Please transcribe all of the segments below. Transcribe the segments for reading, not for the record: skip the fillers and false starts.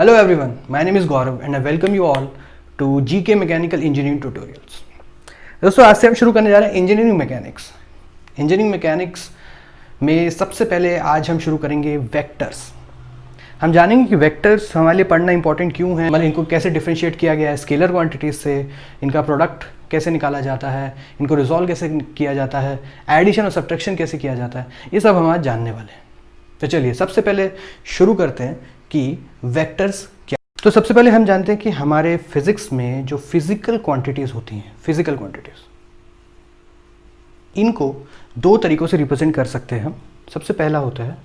Hello everyone, my name is Gaurav and I welcome you all to GK Mechanical Engineering Tutorials. दोस्तों आज से हम शुरू करने जा रहे हैं इंजीनियरिंग मैकेनिक्स। इंजीनियरिंग मैकेनिक्स में सबसे पहले आज हम शुरू करेंगे वेक्टर्स। हम जानेंगे कि वेक्टर्स हमारे लिए पढ़ना इंपॉर्टेंट क्यों है, मतलब इनको कैसे डिफरेंशिएट किया गया है स्केलर क्वांटिटीज से, इनका प्रोडक्ट कैसे निकाला जाता है, इनको रिजॉल्व कैसे किया जाता है, एडिशन और सब्ट्रैक्शन कैसे किया जाता है, ये सब हम आज जानने वाले हैं। तो चलिए सबसे पहले शुरू करते हैं कि वेक्टर्स क्या। तो सबसे पहले हम जानते हैं कि हमारे फिजिक्स में जो फिजिकल क्वांटिटीज होती हैं, फिजिकल क्वांटिटीज, इनको दो तरीकों से रिप्रेजेंट कर सकते हैं हम। सबसे पहला होता है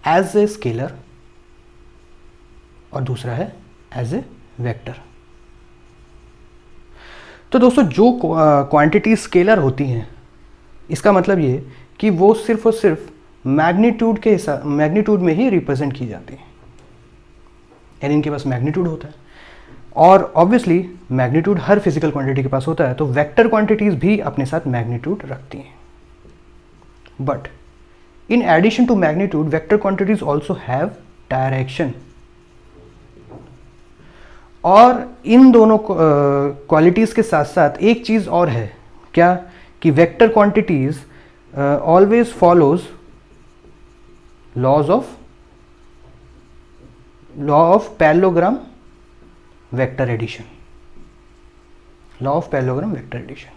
एज ए स्केलर और दूसरा है एज ए वेक्टर। तो दोस्तों जो क्वांटिटी स्केलर होती हैं, इसका मतलब ये कि वो सिर्फ और सिर्फ मैग्नीट्यूड के हिसाब मैग्नीट्यूड में ही रिप्रेजेंट की जाती हैं, यानी इनके पास मैग्नीट्यूड होता है और ऑब्वियसली मैग्नीट्यूड हर फिजिकल क्वांटिटी के पास होता है। तो वेक्टर क्वांटिटीज भी अपने साथ मैग्नीट्यूड रखती हैं, but in addition to magnitude vector quantities also have direction. और इन दोनों क्वालिटीज के साथ साथ एक चीज और है, क्या कि vector quantities always follows law of parallelogram vector addition. Law of parallelogram vector addition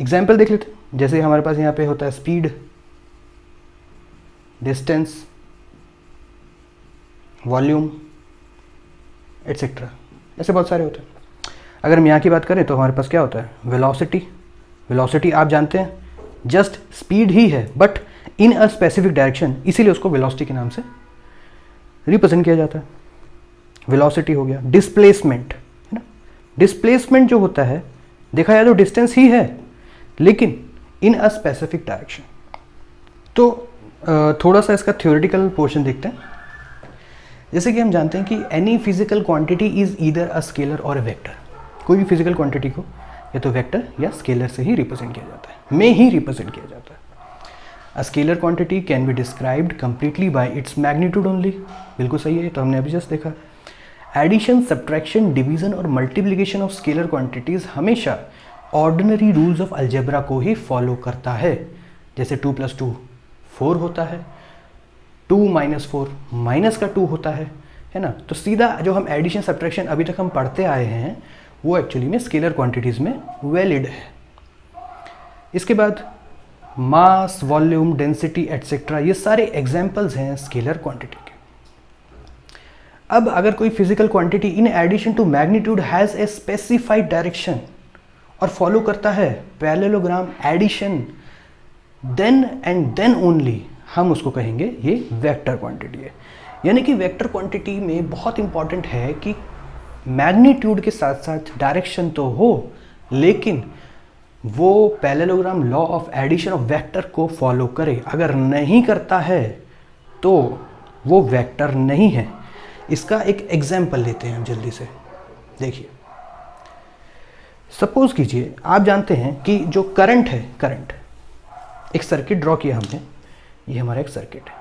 example देख लेते हैं। जैसे हमारे पास यहाँ पे होता है स्पीड, डिस्टेंस, वॉल्यूम एटसेट्रा, ऐसे बहुत सारे होते हैं। अगर हम यहाँ की बात करें तो हमारे पास क्या होता है वेलोसिटी। वेलोसिटी आप जानते हैं जस्ट स्पीड ही है but in a specific direction, इसीलिए उसको वेलोसिटी के नाम से रिप्रेजेंट किया जाता है। वेलोसिटी हो गया। डिस्प्लेसमेंट है ना, डिस्प्लेसमेंट जो होता है देखा जाए तो डिस्टेंस ही है लेकिन इन अ स्पेसिफिक डायरेक्शन। तो थोड़ा सा इसका थ्योरेटिकल पोर्शन देखते हैं। जैसे कि हम जानते हैं कि any physical quantity is either a scalar और अ वेक्टर। कोई भी फिजिकल क्वांटिटी को या तो वेक्टर या स्केलर से ही रिप्रेजेंट किया जाता है, में ही रिप्रेजेंट किया जाता है। A scalar quantity can be described completely by its magnitude only। बिल्कुल सही है, तो हमने अभी जस्ट देखा। एडिशन, सब्ट्रैक्शन, डिवीजन और मल्टीप्लिकेशन ऑफ स्केलर क्वांटिटीज हमेशा ऑर्डिनरी रूल्स ऑफ अलजेब्रा को ही फॉलो करता है। जैसे 2 + 2 4 होता है, 2 - 4 -2 होता है ना। तो सीधा जो हम एडिशन सब्ट्रैक्शन अभी तक हम पढ़ते आए हैं वो एक्चुअली में स्केलर क्वांटिटीज में वैलिड है। इसके बाद मास, वॉल्यूम, डेंसिटी एटसेट्रा, ये सारे एग्जाम्पल्स हैं स्केलर क्वांटिटी के। अब अगर कोई physical quantity in addition to magnitude has a specified direction और फॉलो करता है parallelogram addition, then and then only हम उसको कहेंगे ये वेक्टर क्वांटिटी है। यानी कि वेक्टर क्वांटिटी में बहुत इंपॉर्टेंट है कि मैग्नीट्यूड के साथ साथ डायरेक्शन तो हो लेकिन वो parallelogram law of addition of vector को फॉलो करे। अगर नहीं करता है तो वो वेक्टर नहीं है। इसका एक एग्जाम्पल लेते हैं हम जल्दी से। देखिए सपोज कीजिए आप जानते हैं कि जो करंट है, करंट एक सर्किट ड्रॉ किया हमने, ये हमारा एक सर्किट है।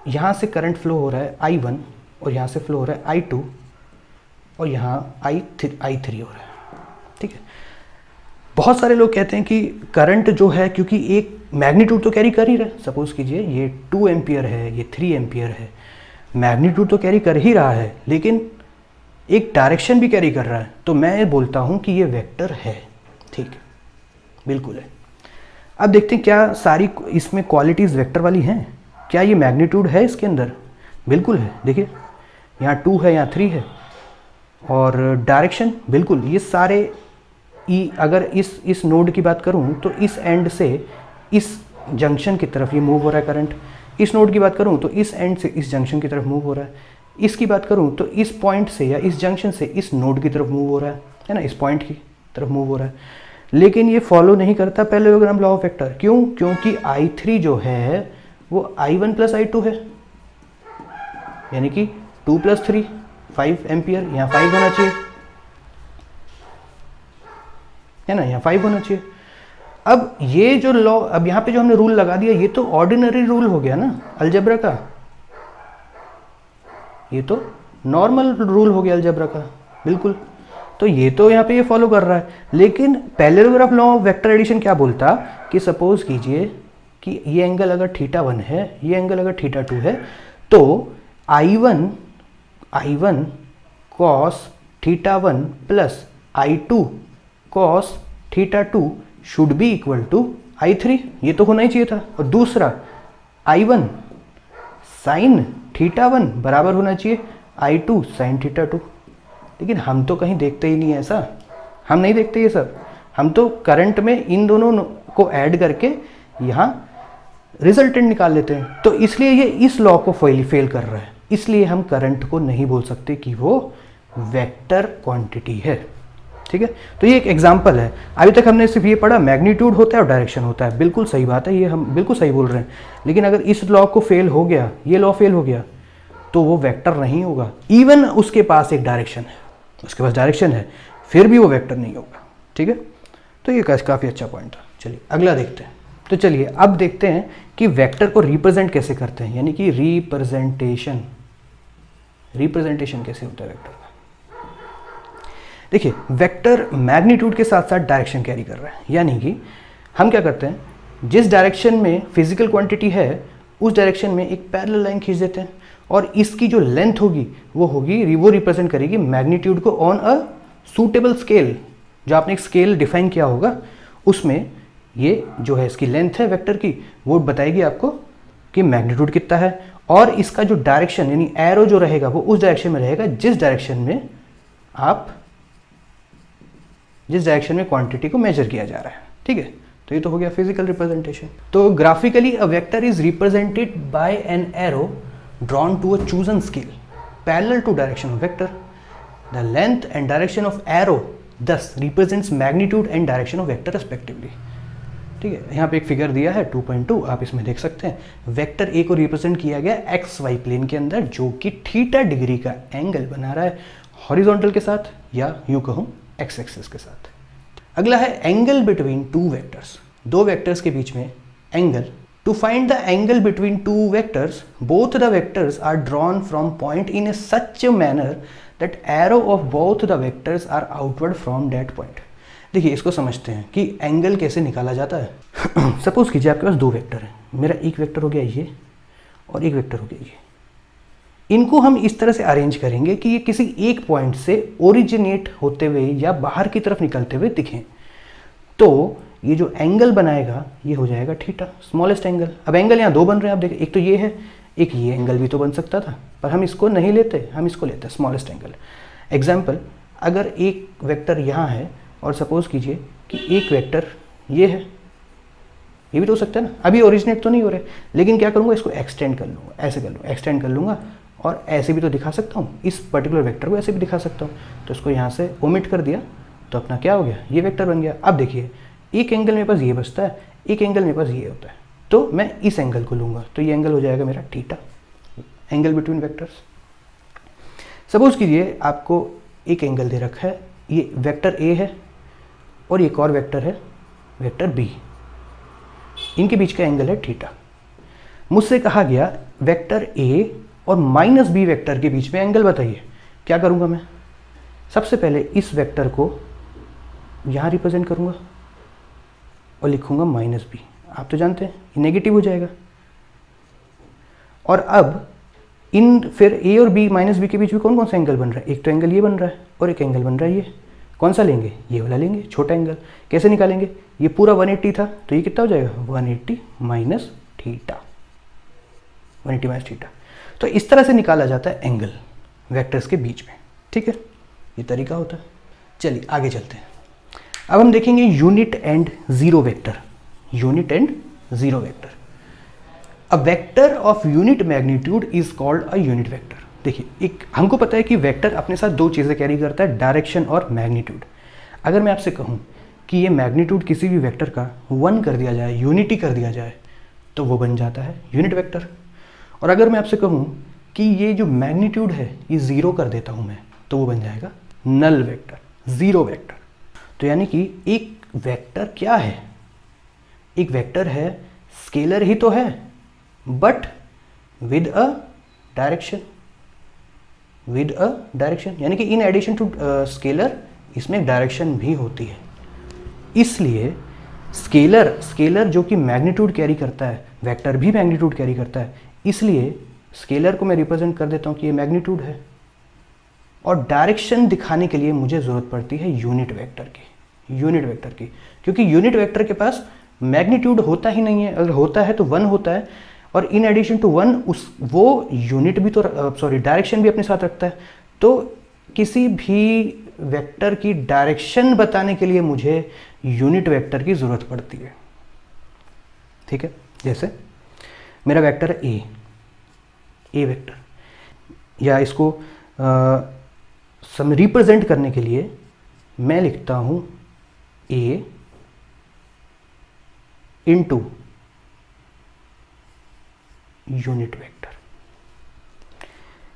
यहां से करंट फ्लो हो रहा है I1 और यहां से फ्लो हो रहा है I2 और यहां I3 हो रहा है, ठीक है। बहुत सारे लोग कहते हैं कि करंट जो है क्योंकि एक मैग्नीट्यूड तो कैरी कर ही रहा है, सपोज कीजिए ये 2 एम्पियर है, ये 3 एम्पियर है, मैग्नीट्यूड तो कैरी कर ही रहा है लेकिन एक डायरेक्शन भी कैरी कर रहा है, तो मैं बोलता हूं कि ये वेक्टर है। ठीक है, बिल्कुल है। अब देखते हैं क्या सारी इसमें क्वालिटीज वेक्टर वाली हैं। क्या ये मैग्नीट्यूड है इसके अंदर? बिल्कुल है। देखिए यहाँ 2 है, यहाँ 3 है और डायरेक्शन बिल्कुल ये सारे अगर इस नोड की बात करूं तो इस एंड से इस जंक्शन की तरफ ये मूव हो रहा है करंट। इस नोड की बात करूं तो इस एंड से इस जंक्शन की तरफ मूव हो रहा है। इसकी बात करूं तो इस पॉइंट से या इस जंक्शन से इस नोड की तरफ मूव हो रहा है ना, इस पॉइंट की तरफ मूव हो रहा है। लेकिन ये फॉलो नहीं करता पैरेललोग्राम लॉ ऑफ वेक्टर। क्यों? क्योंकि I3 जो है वो I1 + I2 है, यानी कि 2 + 3 5 एम्पियर, यहाँ 5 होना चाहिए है ना, यहाँ 5 होना चाहिए। अब ये जो लॉ, अब यहाँ पे जो हमने रूल लगा दिया ये तो ऑर्डिनरी रूल हो गया ना अलजेब्रा का, ये तो नॉर्मल रूल हो गया अलजेब्रा का, बिल्कुल। तो ये तो यहाँ पे ये फॉलो कर रहा है, लेकिन पैरेललोग्राफ लॉ ऑफ वेक्टर एडिशन क्या बोलता कि सपोज कीजिए कि ये एंगल अगर θ1 है, ये एंगल अगर θ2 है, तो I1 cos θ1 plus I2 cos θ2 should be equal to I3, ये तो होना ही चाहिए था। और दूसरा I1 sin θ1 बराबर होना चाहिए I2 sin θ2। लेकिन हम तो कहीं देखते ही नहीं है ऐसा, हम नहीं देखते ये सब। हम तो करंट में इन दोनों को ऐड करके यहाँ रिजल्टेंट निकाल लेते हैं। तो इसलिए ये इस लॉ को फेल कर रहा है, इसलिए हम करंट को नहीं बोल सकते कि वो वेक्टर क्वांटिटी है। ठीक है, तो ये एक एग्जांपल है। अभी तक हमने सिर्फ ये पढ़ा मैग्नीट्यूड होता है और डायरेक्शन होता है, बिल्कुल सही बात है, ये हम बिल्कुल सही बोल रहे हैं। लेकिन अगर इस लॉ को फेल हो गया, ये लॉ फेल हो गया, तो वो वेक्टर नहीं होगा। इवन उसके पास एक डायरेक्शन है, उसके पास डायरेक्शन है, फिर भी वो वेक्टर नहीं होगा। ठीक है, तो ये काफ़ी अच्छा पॉइंट था। चलिए अगला देखते हैं। तो चलिए अब देखते हैं कि वेक्टर को रिप्रेजेंट कैसे करते हैं, यानी कि रिप्रेजेंटेशन कैसे होता है वेक्टर का। देखिए वेक्टर मैग्नीट्यूड के साथ साथ डायरेक्शन कैरी कर रहा है, यानी कि हम क्या करते हैं, जिस डायरेक्शन में फिजिकल क्वांटिटी है उस डायरेक्शन में एक पैरेलल लाइन खींच देते हैं, और इसकी जो लेंथ होगी वो रिप्रेजेंट करेगी मैग्नीट्यूड को ऑन अ सूटेबल स्केल। जो आपने एक स्केल डिफाइन किया होगा उसमें ये जो है इसकी लेंथ है वेक्टर की, वो बताएगी आपको कि मैग्नीट्यूड कितना है। और इसका जो डायरेक्शन यानी एरो जो रहेगा वो उस डायरेक्शन में रहेगा जिस डायरेक्शन में क्वांटिटी को मेजर किया जा रहा है। ठीक है, तो ये तो हो गया फिजिकल रिप्रेजेंटेशन। तो graphically a vector is represented by an arrow drawn to a chosen scale parallel to direction of vector. The length and direction of arrow thus represents magnitude and direction of vector respectively. ठीक है, यहाँ पे एक figure दिया है 2.2, आप इसमें देख सकते हैं वेक्टर ए को रिप्रेजेंट किया गया एक्स वाई प्लेन के अंदर, जो कि θ डिग्री का एंगल बना रहा है हॉरिजॉन्टल के साथ, या यूँ कहूँ एक्स एक्सिस के साथ। अगला है एंगल बिटवीन टू वेक्टर्स, दो वेक्टर्स के बीच में angle. To find the angle between two vectors, both the vectors are drawn from point in a such a manner that arrow of both the vectors are outward from that point. देखिए इसको समझते हैं कि angle कैसे निकाला जाता है। Suppose कीजिए आपके पास दो वेक्टर हैं, मेरा एक वेक्टर हो गया ये और एक वेक्टर हो गया ये। इनको हम इस तरह से अरेंज करेंगे कि ये किसी एक पॉइंट से ओरिजिनेट होते हुए या बाहर की तरफ निकलते हुए दिखें। तो ये जो एंगल बनाएगा ये हो जाएगा थीटा, स्मॉलेस्ट एंगल। अब एंगल यहाँ दो बन रहे हैं, आप देखिए एक तो ये है, एक ये एंगल भी तो बन सकता था, पर हम इसको नहीं लेते, हम इसको लेते हैं स्मॉलेस्ट एंगल। एग्जाम्पल, अगर एक वेक्टर यहाँ है और सपोज कीजिए कि एक वेक्टर ये है, ये भी तो हो सकता है ना। अभी ओरिजिनेट तो नहीं हो रहे, लेकिन क्या करूँगा, इसको एक्सटेंड कर लूँगा, ऐसे कर लूँगा, एक्सटेंड कर लूँगा और ऐसे भी तो दिखा सकता हूँ, इस पर्टिकुलर वेक्टर को ऐसे भी दिखा सकता हूँ। तो इसको यहाँ से ओमिट कर दिया तो अपना क्या हो गया, ये वेक्टर बन गया। अब देखिए एक एंगल मेरे पास ये बचता है, एक एंगल मेरे पास ये होता है, तो मैं इस एंगल को लूँगा, तो ये एंगल हो जाएगा मेरा theta, angle between vectors. Suppose कीजिए आपको एक एंगल दे रखा है, ये वेक्टर ए है और एक और वेक्टर है वेक्टर बी, इनके बीच का एंगल है थीटा। मुझसे कहा गया वेक्टर ए और माइनस बी वेक्टर के बीच में एंगल बताइए। क्या करूँगा मैं, सबसे पहले इस वेक्टर को यहाँ रिप्रेजेंट करूँगा और लिखूँगा माइनस बी। आप तो जानते हैं ये नेगेटिव हो जाएगा। और अब इन फिर ए और बी माइनस बी के बीच में कौन कौन सा एंगल बन रहा है, एक तो एंगल ये बन रहा है और एक एंगल बन रहा है ये। कौन सा लेंगे, ये वाला लेंगे, छोटा एंगल। कैसे निकालेंगे, ये पूरा 180 था तो ये कितना हो जाएगा 180 माइनस थीटा, 180 माइनस थीटा। तो इस तरह से निकाला जाता है एंगल वेक्टर्स के बीच में। ठीक है, ये तरीका होता है। चलिए आगे चलते हैं। अब हम देखेंगे unit and zero vector. Unit and zero vector, a vector of unit magnitude is called a unit vector. देखिए एक हमको पता है कि वेक्टर अपने साथ दो चीज़ें कैरी करता है, डायरेक्शन और मैग्नीट्यूड। अगर मैं आपसे कहूँ कि ये मैग्नीट्यूड किसी भी वेक्टर का 1 कर दिया जाए, यूनिटी कर दिया जाए, तो वो बन जाता है यूनिट वेक्टर। और अगर मैं आपसे कहूँ कि ये जो मैग्नीट्यूड है ये 0 कर देता हूँ मैं, तो वो बन जाएगा नल वेक्टर, जीरो वेक्टर। तो यानी कि एक वेक्टर क्या है, एक वेक्टर है स्केलर ही तो है, but with a direction. With a direction, यानी कि इन एडिशन टू स्केलर इसमें एक डायरेक्शन भी होती है। इसलिए स्केलर जो कि मैग्नीट्यूड कैरी करता है, वेक्टर भी मैग्नीट्यूड कैरी करता है, इसलिए स्केलर को मैं रिप्रेजेंट कर देता हूँ कि ये मैग्नीट्यूड है। और डायरेक्शन दिखाने के लिए मुझे ज़रूरत पड़ती है यूनिट वेक्टर की, क्योंकि यूनिट वेक्टर के पास मैग्नीट्यूड होता ही नहीं है, अगर होता है तो 1 होता है, और इन एडिशन टू 1 वो यूनिट भी तो डायरेक्शन भी अपने साथ रखता है। तो किसी भी वेक्टर की डायरेक्शन बताने के लिए मुझे यूनिट वेक्टर की ज़रूरत पड़ती है। ठीक है, जैसे मेरा वेक्टर है ए वेक्टर, या इसको रिप्रेजेंट करने के लिए मैं लिखता हूं ए इंटू यूनिट वेक्टर।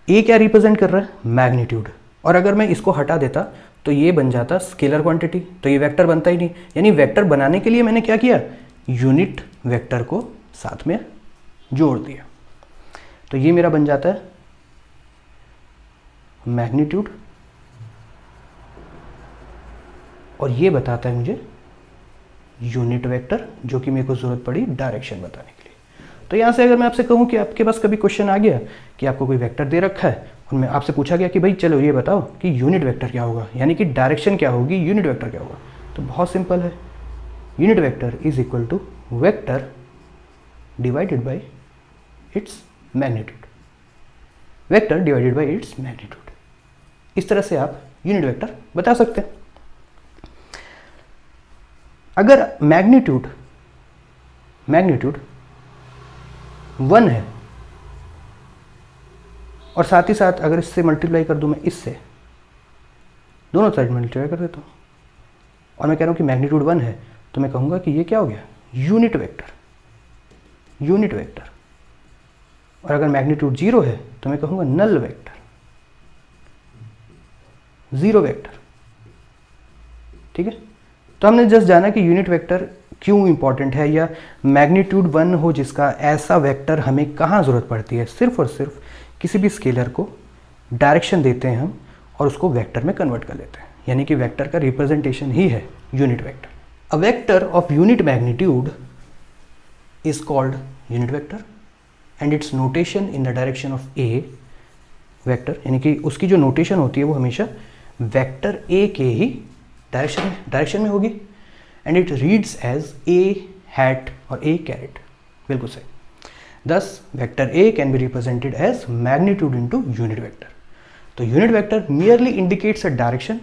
ए क्या रिप्रेजेंट कर रहा है? मैग्नीट्यूड। और अगर मैं इसको हटा देता तो ये बन जाता स्केलर क्वांटिटी, तो ये वेक्टर बनता ही नहीं। यानी वेक्टर बनाने के लिए मैंने क्या किया, यूनिट वेक्टर को साथ में जोड़ दिया। तो ये मेरा बन जाता है मैग्नीट्यूड, और ये बताता है मुझे यूनिट वेक्टर, जो कि मेरे को जरूरत पड़ी डायरेक्शन बताने के लिए। तो यहां से अगर मैं आपसे कहूं कि आपके पास कभी क्वेश्चन आ गया कि आपको कोई वेक्टर दे रखा है और मैं आपसे पूछा गया कि भाई चलो ये बताओ कि यूनिट वेक्टर क्या होगा, यानी कि डायरेक्शन क्या होगी, यूनिट वेक्टर क्या होगा, तो बहुत सिंपल है, unit vector is equal to vector divided by its magnitude, vector divided by its magnitude. इस तरह से आप यूनिट वेक्टर बता सकते हैं। अगर मैग्नीट्यूड 1 है और साथ ही साथ अगर इससे मल्टीप्लाई कर दूं मैं इससे, दोनों साइड मल्टीप्लाई कर देता हूं, और मैं कह रहा हूं कि मैग्नीट्यूड 1 है, तो मैं कहूंगा कि ये क्या हो गया, यूनिट वेक्टर। और अगर मैग्नीट्यूड 0 है तो मैं कहूंगा नल वेक्टर, जीरो वेक्टर। ठीक है, तो हमने जस्ट जाना कि यूनिट वेक्टर क्यों इंपॉर्टेंट है, या मैग्नीट्यूड 1 हो जिसका ऐसा वेक्टर हमें कहाँ ज़रूरत पड़ती है, सिर्फ और सिर्फ किसी भी स्केलर को डायरेक्शन देते हैं हम और उसको वेक्टर में कन्वर्ट कर लेते हैं, यानी कि वेक्टर का रिप्रेजेंटेशन ही है unit vector. A vector of unit magnitude is called unit vector and it's notation in the direction of A vector, यानी कि उसकी जो नोटेशन होती है वो हमेशा वेक्टर ए के ही डायरेक्शन में होगी, and it reads as A hat और ए कैरेट, बिल्कुल सही। Thus vector A can be represented as magnitude into unit vector. तो unit vector merely indicates a direction,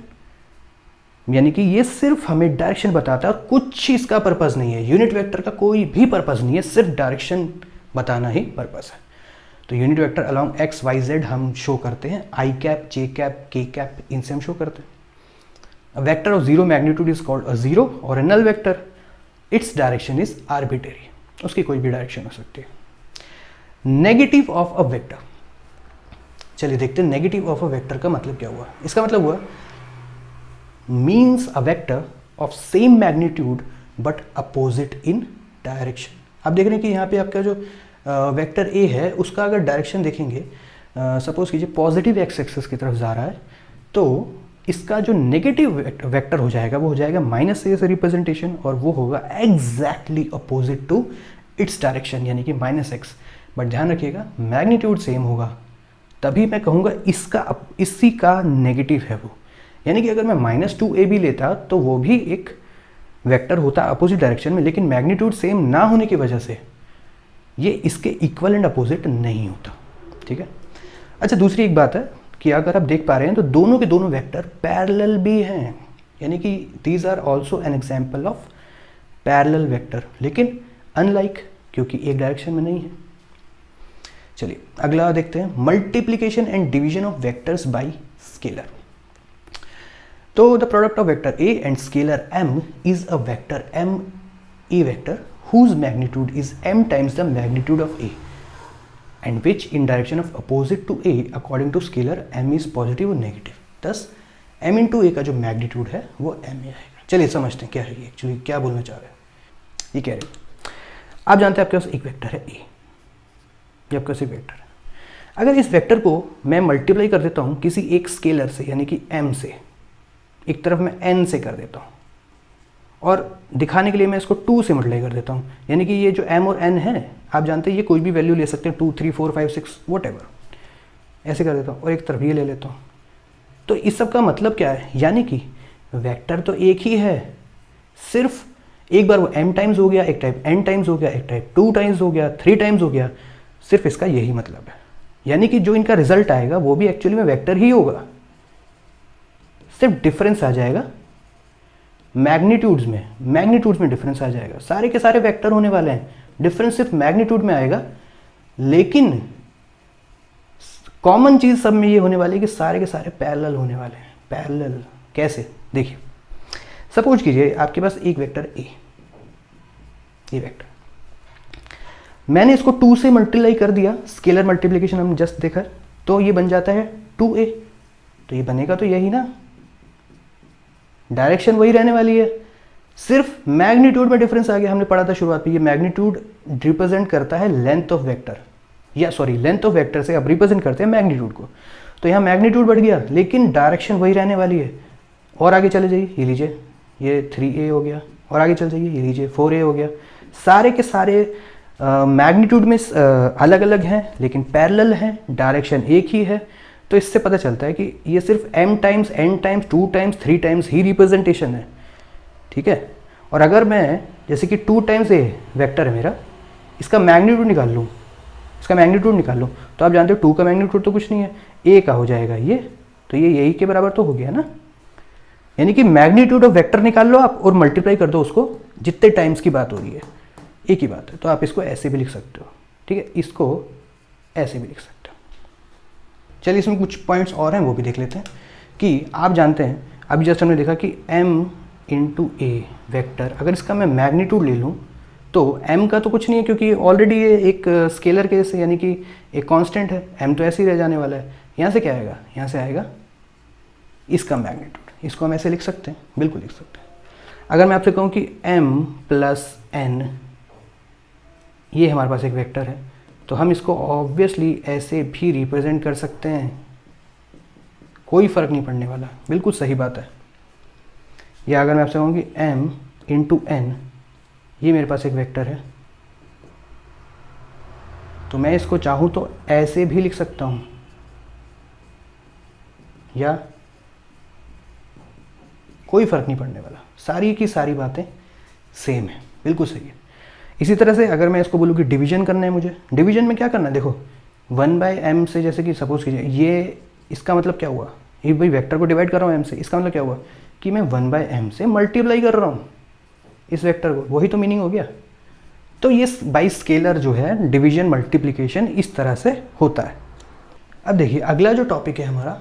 यानी कि ये सिर्फ हमें डायरेक्शन बताता है, कुछ इसका पर्पस नहीं है। यूनिट वेक्टर का कोई भी पर्पस नहीं है, सिर्फ डायरेक्शन बताना ही पर्पस है। तो unit vector along x Y z हम शो करते हैं, I cap, J cap, K cap, इनसे हम शो करते हैं। A vector of zero magnitude is called a zero or a null vector. Its direction is arbitrary. उसकी कोई भी डायरेक्शन हो सकती है। नेगेटिव ऑफ अ वेक्टर, चलिए देखते हैं नेगेटिव ऑफ अ वेक्टर का मतलब क्या हुआ। इसका मतलब हुआ means a vector of same magnitude but opposite in direction. आप देख रहे हैं कि यहाँ पे आपका जो वेक्टर ए है उसका अगर डायरेक्शन देखेंगे, सपोज कीजिए पॉजिटिव एक्स एक्सिस की तरफ जा रहा है, तो इसका जो नेगेटिव वेक्टर हो जाएगा वो हो जाएगा माइनस ए से रिप्रेजेंटेशन, और वो होगा exactly opposite to its direction, यानी कि माइनस एक्स। बट ध्यान रखिएगा मैग्नीट्यूड सेम होगा, तभी मैं कहूँगा इसी का नेगेटिव है वो। यानी कि अगर मैं -2a भी लेता तो वो भी एक वेक्टर होता अपोजिट डायरेक्शन में, लेकिन मैग्नीट्यूड सेम ना होने की वजह से ये इसके इक्वल एंड अपोजिट नहीं होता। ठीक है, अच्छा दूसरी एक बात है कि अगर आप देख पा रहे हैं तो दोनों के दोनों वेक्टर पैरेलल भी हैं, यानी कि these are also an example of parallel vector, लेकिन अनलाइक, क्योंकि एक डायरेक्शन में नहीं है। चलिए अगला देखते हैं, multiplication and division of vectors by scalar. तो the product of vector A and scalar m is a vector m a vector whose magnitude is m times the magnitude of a and which in direction of opposite to a according to scalar m is positive or negative. Thus m into a का जो magnitude है वो m आएगा। चलिए समझते हैं क्या है ये एक्चुअली क्या बोलना चाह रहे हैं। ये कह रहे हैं आप जानते हैं आपके पास एक वेक्टर है a, ये आपके पास एक वेक्टर है। अगर इस वेक्टर को मैं मल्टीप्लाई कर देता हूँ किसी एक स्केलर से, यानी कि m से, एक तरफ मैं n से कर देता हूँ और दिखाने के लिए मैं इसको 2 से मल्टीप्लाई कर देता हूँ, यानी कि ये जो m और n है आप जानते हैं ये कोई भी वैल्यू ले सकते हैं, 2 3 4 5 6 वट एवर, ऐसे कर देता हूँ और एक तरफ ये ले लेता हूँ। तो इस सब का मतलब क्या है, यानी कि वेक्टर तो एक ही है, सिर्फ एक बार वो m टाइम्स हो गया, एक टाइप n टाइम्स हो गया, एक टाइप 2 टाइम्स हो गया, 3 टाइम्स हो गया, सिर्फ इसका यही मतलब है। यानी कि जो इनका रिजल्ट आएगा वो भी एक्चुअली में वेक्टर ही होगा, सिर्फ डिफरेंस आ जाएगा मैग्नीट्यूड्स में डिफरेंस आ जाएगा। सारे के सारे वेक्टर होने वाले हैं, डिफरेंस सिर्फ मैग्नीट्यूड में आएगा, लेकिन कॉमन चीज सब में ये होने वाली है कि सारे के सारे पैरेलल होने वाले हैं। पैरेलल कैसे, देखिए सपोज कीजिए आपके पास एक वेक्टर ए, ये वेक्टर मैंने इसको 2 से मल्टीप्लाई कर दिया, स्केलर मल्टीप्लिकेशन हम जस्ट देखा, तो ये बन जाता है 2a। तो ये बनेगा तो यही ना, डायरेक्शन वही रहने वाली है, सिर्फ मैग्नीट्यूड में डिफरेंस आ गया। हमने पढ़ा था शुरुआत में, ये मैग्नीट्यूड रिप्रेजेंट करता है लेंथ ऑफ वेक्टर, या सॉरी लेंथ ऑफ वेक्टर से अब रिप्रेजेंट करते हैं मैग्नीट्यूड को। तो यहाँ मैग्नीट्यूड बढ़ गया लेकिन डायरेक्शन वही रहने वाली है। और आगे चले जाइए, ये लीजिए ये 3a हो गया, और आगे चल जाइए ये लीजिए 4a हो गया। सारे के सारे मैग्नीट्यूड में अलग अलग हैं लेकिन पैरेलल हैं, डायरेक्शन एक ही है। तो इससे पता चलता है कि ये सिर्फ m times n times 2 times 3 times ही रिप्रेजेंटेशन है, ठीक है। और अगर मैं जैसे कि 2 टाइम्स a वेक्टर है मेरा, इसका मैग्नीट्यूड निकाल लूँ, तो आप जानते हो 2 का मैग्नीट्यूड तो कुछ नहीं है, a का हो जाएगा ये, तो ये यही के बराबर तो हो गया ना। यानी कि मैग्नीट्यूड ऑफ वेक्टर निकाल लो आप और मल्टीप्लाई कर दो उसको, जितने टाइम्स की बात हो रही है एक ही बात है। तो आप इसको ऐसे भी लिख सकते हो, ठीक है, इसको ऐसे भी लिख सकते हो। चलिए इसमें कुछ पॉइंट्स और हैं वो भी देख लेते हैं कि आप जानते हैं अभी जस्ट हमने देखा कि m इंटू ए वैक्टर, अगर इसका मैं मैग्नीट्यूड ले लूँ तो m का तो कुछ नहीं है क्योंकि ऑलरेडी ये एक स्केलर केस है, यानी कि एक कांस्टेंट है, m तो ऐसे ही रह जाने वाला है। यहाँ से क्या आएगा, यहाँ से आएगा इसका मैग्नीट्यूड, इसको हम ऐसे लिख सकते हैं, बिल्कुल लिख सकते हैं। अगर मैं आपसे कहूँ कि m प्लस n ये हमारे पास एक वेक्टर है, तो हम इसको ऑब्वियसली ऐसे भी रिप्रेजेंट कर सकते हैं, कोई फ़र्क नहीं पड़ने वाला, बिल्कुल सही बात है। या अगर मैं आपसे कहूँ कि m इंटू n ये मेरे पास एक वेक्टर है, तो मैं इसको चाहूँ तो ऐसे भी लिख सकता हूँ, या कोई फ़र्क नहीं पड़ने वाला, सारी की सारी बातें सेम है, बिल्कुल सही है। इसी तरह से अगर मैं इसको बोलूँ कि डिवीजन करना है मुझे, डिवीजन में क्या करना है, देखो 1/m से, जैसे कि सपोज कीजिए ये, इसका मतलब क्या हुआ, ये भाई वेक्टर को डिवाइड कर रहा हूँ m से, इसका मतलब क्या हुआ कि मैं 1/m से मल्टीप्लाई कर रहा हूँ इस वेक्टर को, वही तो मीनिंग हो गया। तो ये बाई स्केलर जो है डिवीजन मल्टीप्लिकेशन इस तरह से होता है। अब देखिए अगला जो टॉपिक है हमारा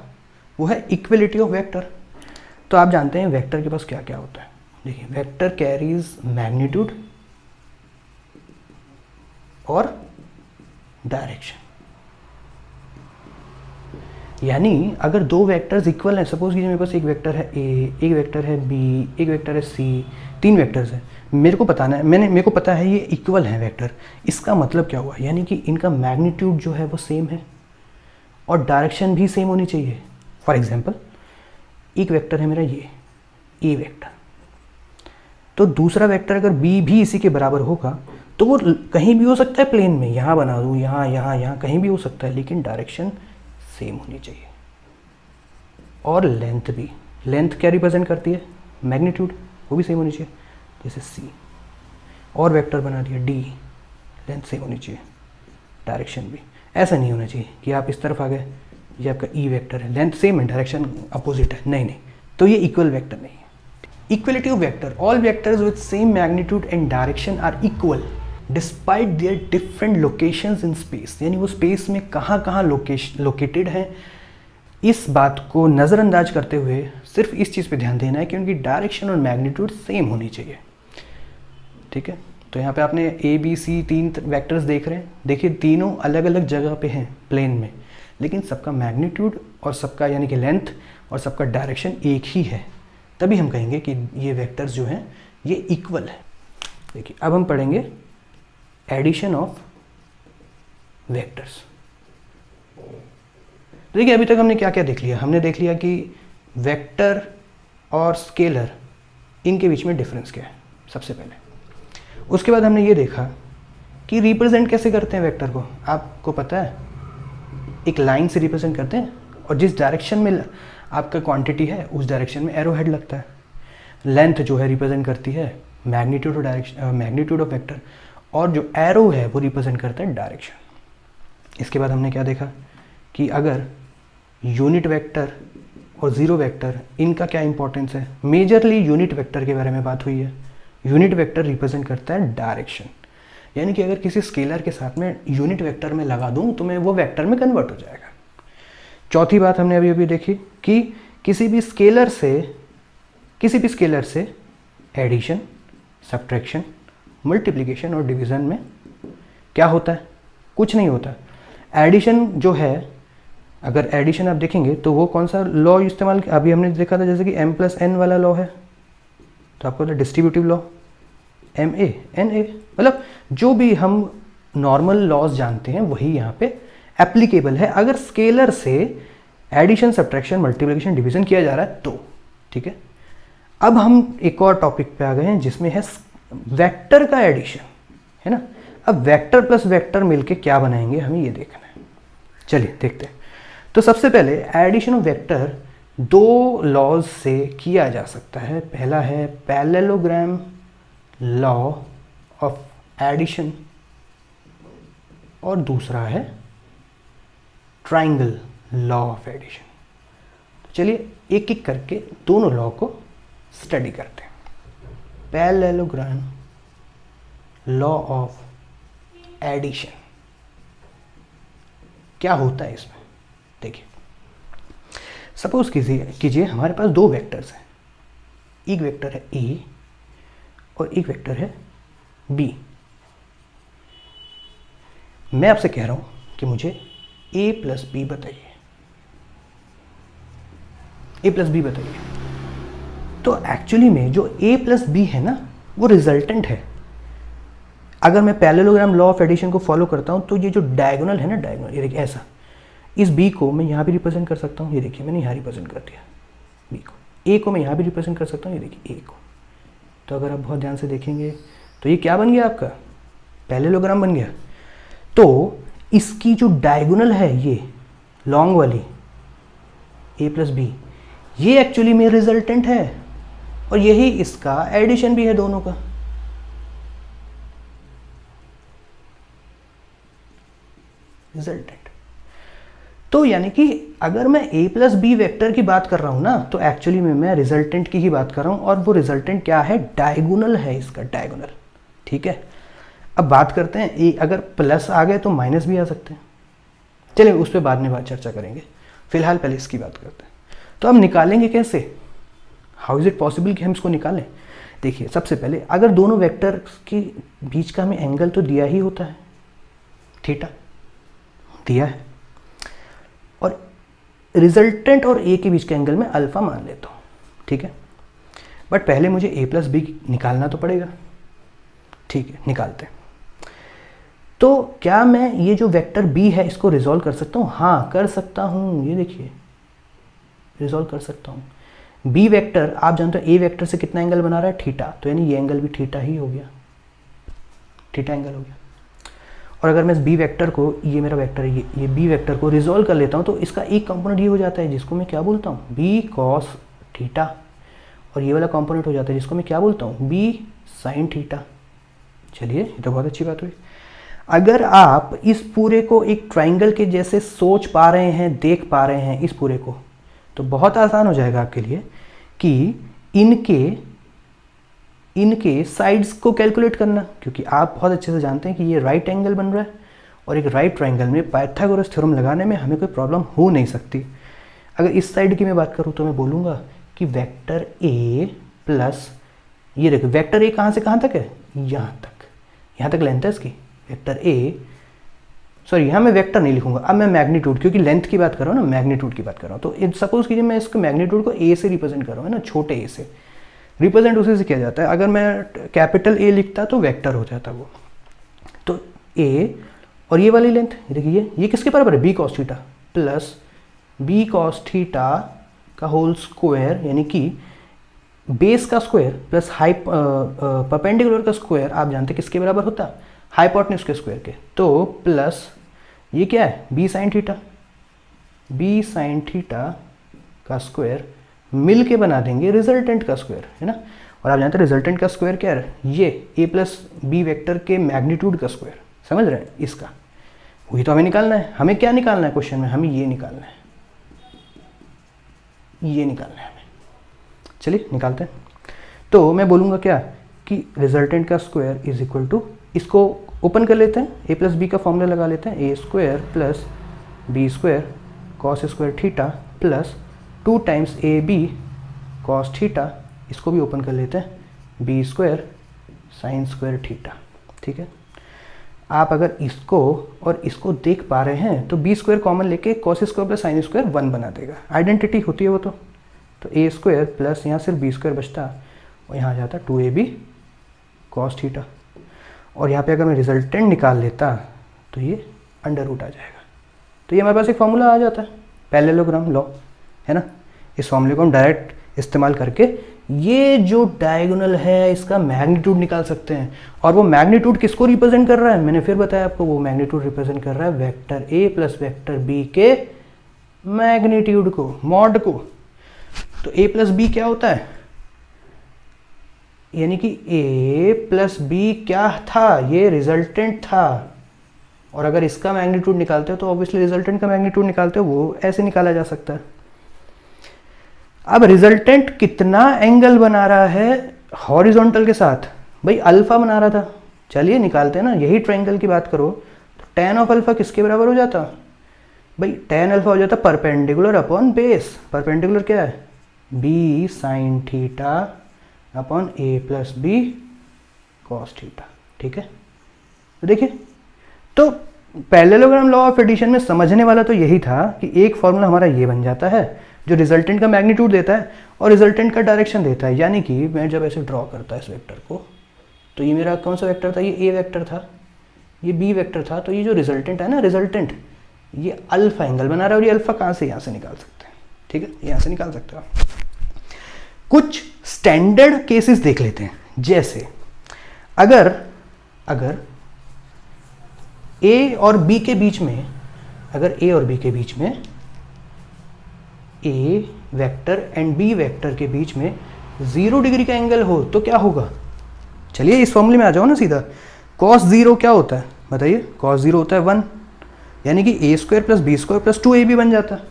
वो है इक्वलिटी ऑफ वेक्टर। तो आप जानते हैं वेक्टर के पास क्या क्या होता है, देखिए वेक्टर कैरीज मैग्नीट्यूड और डायरेक्शन। यानी अगर दो वेक्टर्स इक्वल हैं, सपोज कीजिए मेरे पास एक वेक्टर है a, एक वेक्टर है b, एक वेक्टर है c, 3 वेक्टर्स हैं, मेरे को बताना है, मेरे को पता है ये इक्वल है वेक्टर, इसका मतलब क्या हुआ, यानी कि इनका मैग्नीट्यूड जो है वो सेम है और डायरेक्शन भी सेम होनी चाहिए। फॉर एग्जांपल एक वेक्टर है मेरा ये a वेक्टर, तो दूसरा वेक्टर अगर b भी इसी के बराबर होगा तो वो कहीं भी हो सकता है प्लेन में, यहाँ बना दूँ, यहाँ यहाँ यहाँ कहीं भी हो सकता है, लेकिन डायरेक्शन सेम होनी चाहिए। और लेंथ भी, लेंथ क्या रिप्रेजेंट करती है, मैग्नीट्यूड, वो भी सेम होनी चाहिए। जैसे c और वेक्टर बना दिया d, लेंथ सेम होनी चाहिए, डायरेक्शन भी। ऐसा नहीं होना चाहिए कि आप इस तरफ आ गए, ये आपका e वेक्टर है, लेंथ सेम है, डायरेक्शन अपोजिट है, नहीं नहीं, तो ये इक्वल वेक्टर नहीं है। Equality of vector, all vectors with same magnitude and direction are equal despite their different locations in space. यानी वो स्पेस में कहाँ कहाँ लोकेटेड हैं, इस बात को नज़रअंदाज करते हुए सिर्फ इस चीज़ पे ध्यान देना है कि उनकी डायरेक्शन और मैग्नीट्यूड सेम होनी चाहिए, ठीक है। तो यहाँ पे आपने a b c 3 वेक्टर्स देख रहे हैं, देखिए तीनों अलग अलग जगह पे हैं प्लेन में, लेकिन सबका मैग्नीट्यूड और सबका यानी कि लेंथ और सबका डायरेक्शन एक ही है, तभी हम कहेंगे कि ये वेक्टर्स जो हैं ये इक्वल है। देखिए अब हम पढ़ेंगे एडिशन ऑफ वेक्टर्स। तो देखिए अभी तक हमने क्या क्या देख लिया, हमने देख लिया कि वेक्टर और स्केलर इनके बीच में डिफरेंस क्या है सबसे पहले। उसके बाद हमने ये देखा कि रिप्रेजेंट कैसे करते हैं वेक्टर को। आपको पता है एक लाइन से रिप्रेजेंट करते हैं और जिस डायरेक्शन में आपका क्वांटिटी है उस डायरेक्शन में एरो हेड लगता है। लेंथ जो है रिप्रेजेंट करती है मैग्नीट्यूड और डायरेक्शन, मैग्नीट्यूड ऑफ वेक्टर, और जो एरो है वो रिप्रेजेंट करता है डायरेक्शन। इसके बाद हमने क्या देखा कि अगर यूनिट वेक्टर और ज़ीरो वेक्टर इनका क्या इंपॉर्टेंस है। मेजरली यूनिट वेक्टर के बारे में बात हुई है। यूनिट वेक्टर रिप्रेजेंट करता है डायरेक्शन, यानी कि अगर किसी स्केलर के साथ में यूनिट वेक्टर में लगा दूं तो मैं वो वेक्टर में कन्वर्ट हो जाएगा। चौथी बात हमने अभी अभी देखी कि किसी भी स्केलर से एडिशन, सब्ट्रैक्शन, मल्टीप्लिकेशन और डिवीज़न में क्या होता है, कुछ नहीं होता। एडिशन जो है, अगर एडिशन आप देखेंगे तो वो कौन सा लॉ इस्तेमाल, अभी हमने देखा था जैसे कि m+n वाला लॉ है, तो आपको डिस्ट्रीब्यूटिव लॉ MA/NA, मतलब जो भी हम नॉर्मल लॉज जानते हैं वही यहाँ पे एप्लीकेबल है अगर स्केलर से एडिशन, सब्ट्रैक्शन, मल्टीप्लिकेशन, डिवीजन किया जा रहा है तो। ठीक है, अब हम एक और टॉपिक पे आ गए हैं जिसमें है वेक्टर का एडिशन, है ना। अब वेक्टर प्लस वेक्टर मिलके क्या बनाएंगे हमें ये देखना है। चलिए देखते हैं। तो सबसे पहले एडिशन ऑफ वेक्टर दो लॉज से किया जा सकता है। पहला है पैरेललोग्राम लॉ ऑफ एडिशन और दूसरा है ट्राइंगल लॉ ऑफ एडिशन। चलिए एक एक करके दोनों लॉ को स्टडी करते हैं। पैरेललोग्राम लॉ ऑफ एडिशन क्या होता है इसमें, देखिए। सपोज कीजिए हमारे पास दो वेक्टर्स हैं, एक वेक्टर है ए और एक वेक्टर है बी। मैं आपसे कह रहा हूं कि मुझे a प्लस बी बताइए, a प्लस बी बताइए। तो एक्चुअली में जो a प्लस बी है ना वो रिजल्टेंट है। अगर मैं पैरेललोग्राम लॉ ऑफ एडिशन को फॉलो करता हूं तो ये जो डायगोनल है ना, डायगोनल, ये देखिए ऐसा, इस b को मैं यहाँ भी रिप्रेजेंट कर सकता हूँ, ये देखिए मैंने यहाँ रिप्रेजेंट कर दिया b को। a को मैं यहाँ भी रिप्रेजेंट कर सकता हूँ, ये देखिए a को। तो अगर आप बहुत ध्यान से देखेंगे तो ये क्या बन गया, आपका पैरेललोग्राम बन गया। तो इसकी जो डायगोनल है ये लॉन्ग वाली a प्लस बी, ये एक्चुअली में रिजल्टेंट है और यही इसका एडिशन भी है दोनों का। रिजल्टेंट। तो यानी कि अगर मैं a प्लस बी वेक्टर की बात कर रहा हूं ना तो एक्चुअली में मैं रिजल्टेंट की ही बात कर रहा हूं, और वो रिजल्टेंट क्या है, डायगोनल है इसका, डायगोनल। ठीक है, अब बात करते हैं a, अगर प्लस आ गए तो माइनस भी आ सकते हैं। चलिए उस पर बाद में चर्चा करेंगे, फिलहाल पहले इसकी बात करते हैं। तो हम निकालेंगे कैसे, हाउ इज इट पॉसिबल कि हम इसको निकालें। देखिए सबसे पहले अगर दोनों वेक्टर के बीच का हमें एंगल तो दिया ही होता है, थीटा दिया है, और रिजल्टेंट और ए के बीच के एंगल में अल्फा मान लेता हूँ। ठीक है, बट पहले मुझे a प्लस बी निकालना तो पड़ेगा। ठीक है, निकालते हैं। तो क्या मैं ये जो वेक्टर b है इसको रिजॉल्व कर सकता हूँ? हाँ कर सकता हूँ, ये देखिए रिजॉल्व कर सकता हूँ। b वेक्टर आप जानते हो a वेक्टर से कितना एंगल बना रहा है, थीटा, तो यानी ये एंगल भी थीटा ही हो गया, थीटा एंगल हो गया। और अगर मैं इस b वेक्टर को, ये मेरा वेक्टर है, ये b वेक्टर को रिजॉल्व कर लेता हूँ तो इसका एक कंपोनेंट ये हो जाता है जिसको मैं क्या बोलता हूँ, b cos थीटा, और ये वाला कंपोनेंट हो जाता है जिसको मैं क्या बोलता हूँ, b sin थीटा। चलिए ये तो बहुत अच्छी बात हुई। अगर आप इस पूरे को एक ट्राइंगल के जैसे सोच पा रहे हैं, देख पा रहे हैं इस पूरे को, तो बहुत आसान हो जाएगा आपके लिए कि इनके साइड्स को कैलकुलेट करना, क्योंकि आप बहुत अच्छे से जानते हैं कि ये राइट एंगल बन रहा है और एक राइट ट्राइंगल में पाइथागोरस थ्योरम लगाने में हमें कोई प्रॉब्लम हो नहीं सकती। अगर इस साइड की मैं बात करूँ तो मैं बोलूँगा कि वेक्टर a प्लस, ये देखो वेक्टर a कहाँ से कहाँ तक है, यहाँ तक लेंथ है इसकी, वेक्टर a, सॉरी यहाँ मैं वेक्टर नहीं लिखूंगा, अब मैं मैग्नीट्यूड, क्योंकि लेंथ की बात कर रहा हूँ ना, मैग्नीट्यूड की बात कर रहा हूँ। तो सपोज कीजिए मैं इसको मैग्नीट्यूड को a से रिप्रेजेंट कर रहा हूँ, है ना, छोटे a से रिप्रेजेंट उसी से किया जाता है। अगर मैं कैपिटल A लिखता तो वेक्टर हो जाता वो। तो a और ये वाली लेंथ देखिए, ये किसके बराबर है, b cos theta plus B cos theta का होल स्क्वायर, यानी कि बेस का स्क्वायर प्लस परपेंडिकुलर का स्क्वायर आप जानते किसके बराबर होता है, हाइपोटेन्यूज के स्क्वायर के। तो प्लस ये क्या है, B sine theta, B sine theta का स्क्वायर मिल के बना देंगे रिजल्टेंट का स्क्वायर, है ना। और आप जानते हैं रिजल्टेंट का स्क्वायर क्या है, ये ए प्लस बी वेक्टर के मैग्नीट्यूड का स्क्वायर, समझ रहे हैं इसका, वही तो हमें निकालना है। हमें क्या निकालना है क्वेश्चन में, हमें ये निकालना है, ये निकालना है हमें। चलिए निकालते हैं। तो मैं बोलूँगा क्या कि रिजल्टेंट का स्क्वायर इज इक्वल टू, इसको ओपन कर लेते हैं, ए प्लस बी का फॉर्मूला लगा लेते हैं, A square plus B square cos square theta plus 2 times A B cos theta, इसको भी ओपन कर लेते हैं, B square sine square theta. ठीक है, आप अगर इसको और इसको देख पा रहे हैं तो बी स्क्वायर कॉमन लेके cos square plus sine square 1 बना देगा, आइडेंटिटी होती है वो। तो ए स्क्वायर प्लस यहाँ सिर्फ बी स्क्वायर बचता और यहाँ आ जाता 2ab कॉस थीटा, और यहाँ पे अगर मैं रिजल्टेंट निकाल लेता तो ये अंडर रूट आ जाएगा। तो ये हमारे पास एक फॉर्मूला आ जाता है, पैरेललोग्राम लॉ, है ना। इस फॉर्मूले को हम डायरेक्ट इस्तेमाल करके ये जो डायगोनल है इसका मैग्नीट्यूड निकाल सकते हैं। और वो मैग्नीट्यूड किसको रिप्रेजेंट कर रहा है, मैंने फिर बताया आपको, वो मैग्नीट्यूड रिप्रेजेंट कर रहा है vector A plus vector B के मैग्नीट्यूड को, मॉड को। तो ए प्लस बी क्या होता है, यानी कि ए प्लस बी क्या था, ये रिजल्टेंट था। और अगर इसका मैग्नीट्यूड निकालते हो तो ऑब्वियसली रिजल्टेंट का मैग्नीट्यूड निकालते हो, वो ऐसे निकाला जा सकता है। अब रिजल्टेंट कितना एंगल बना रहा है हॉरिजॉन्टल के साथ, भाई अल्फा बना रहा था। चलिए निकालते हैं ना, यही ट्रायंगल की बात करो तो tan ऑफ अल्फा किसके बराबर हो जाता, भाई tan अल्फा हो जाता परपेंडिकुलर अपॉन बेस। परपेंडिकुलर क्या है, बी साइन थीटा अपॉन ए प्लस बी कॉस थीटा। ठीक है, तो देखिए, तो पैरेललोग्राम लॉ ऑफ एडिशन में समझने वाला तो यही था कि एक फॉर्मूला हमारा ये बन जाता है जो रिजल्टेंट का मैग्नीट्यूड देता है और रिजल्टेंट का डायरेक्शन देता है। यानी कि मैं जब ऐसे ड्रॉ करता इस वेक्टर को, तो ये मेरा कौन सा वेक्टर था, ये ए वेक्टर था, ये बी वेक्टर था। तो ये जो रिजल्टेंट है ना, रिजल्टेंट ये अल्फा एंगल बना रहा है, और ये अल्फा कहाँ से, यहाँ से निकाल सकते हैं। ठीक है, यहाँ से निकाल सकते हो। कुछ स्टैंडर्ड केसेस देख लेते हैं, जैसे अगर ए और बी के बीच में, अगर ए और बी के बीच में, ए वेक्टर एंड बी वेक्टर के बीच में 0 डिग्री का एंगल हो तो क्या होगा। चलिए इस फॉर्मूले में आ जाओ ना सीधा। cos 0 क्या होता है बताइए, cos 0 होता है 1, यानी कि A square plus B square plus 2ab बन जाता है।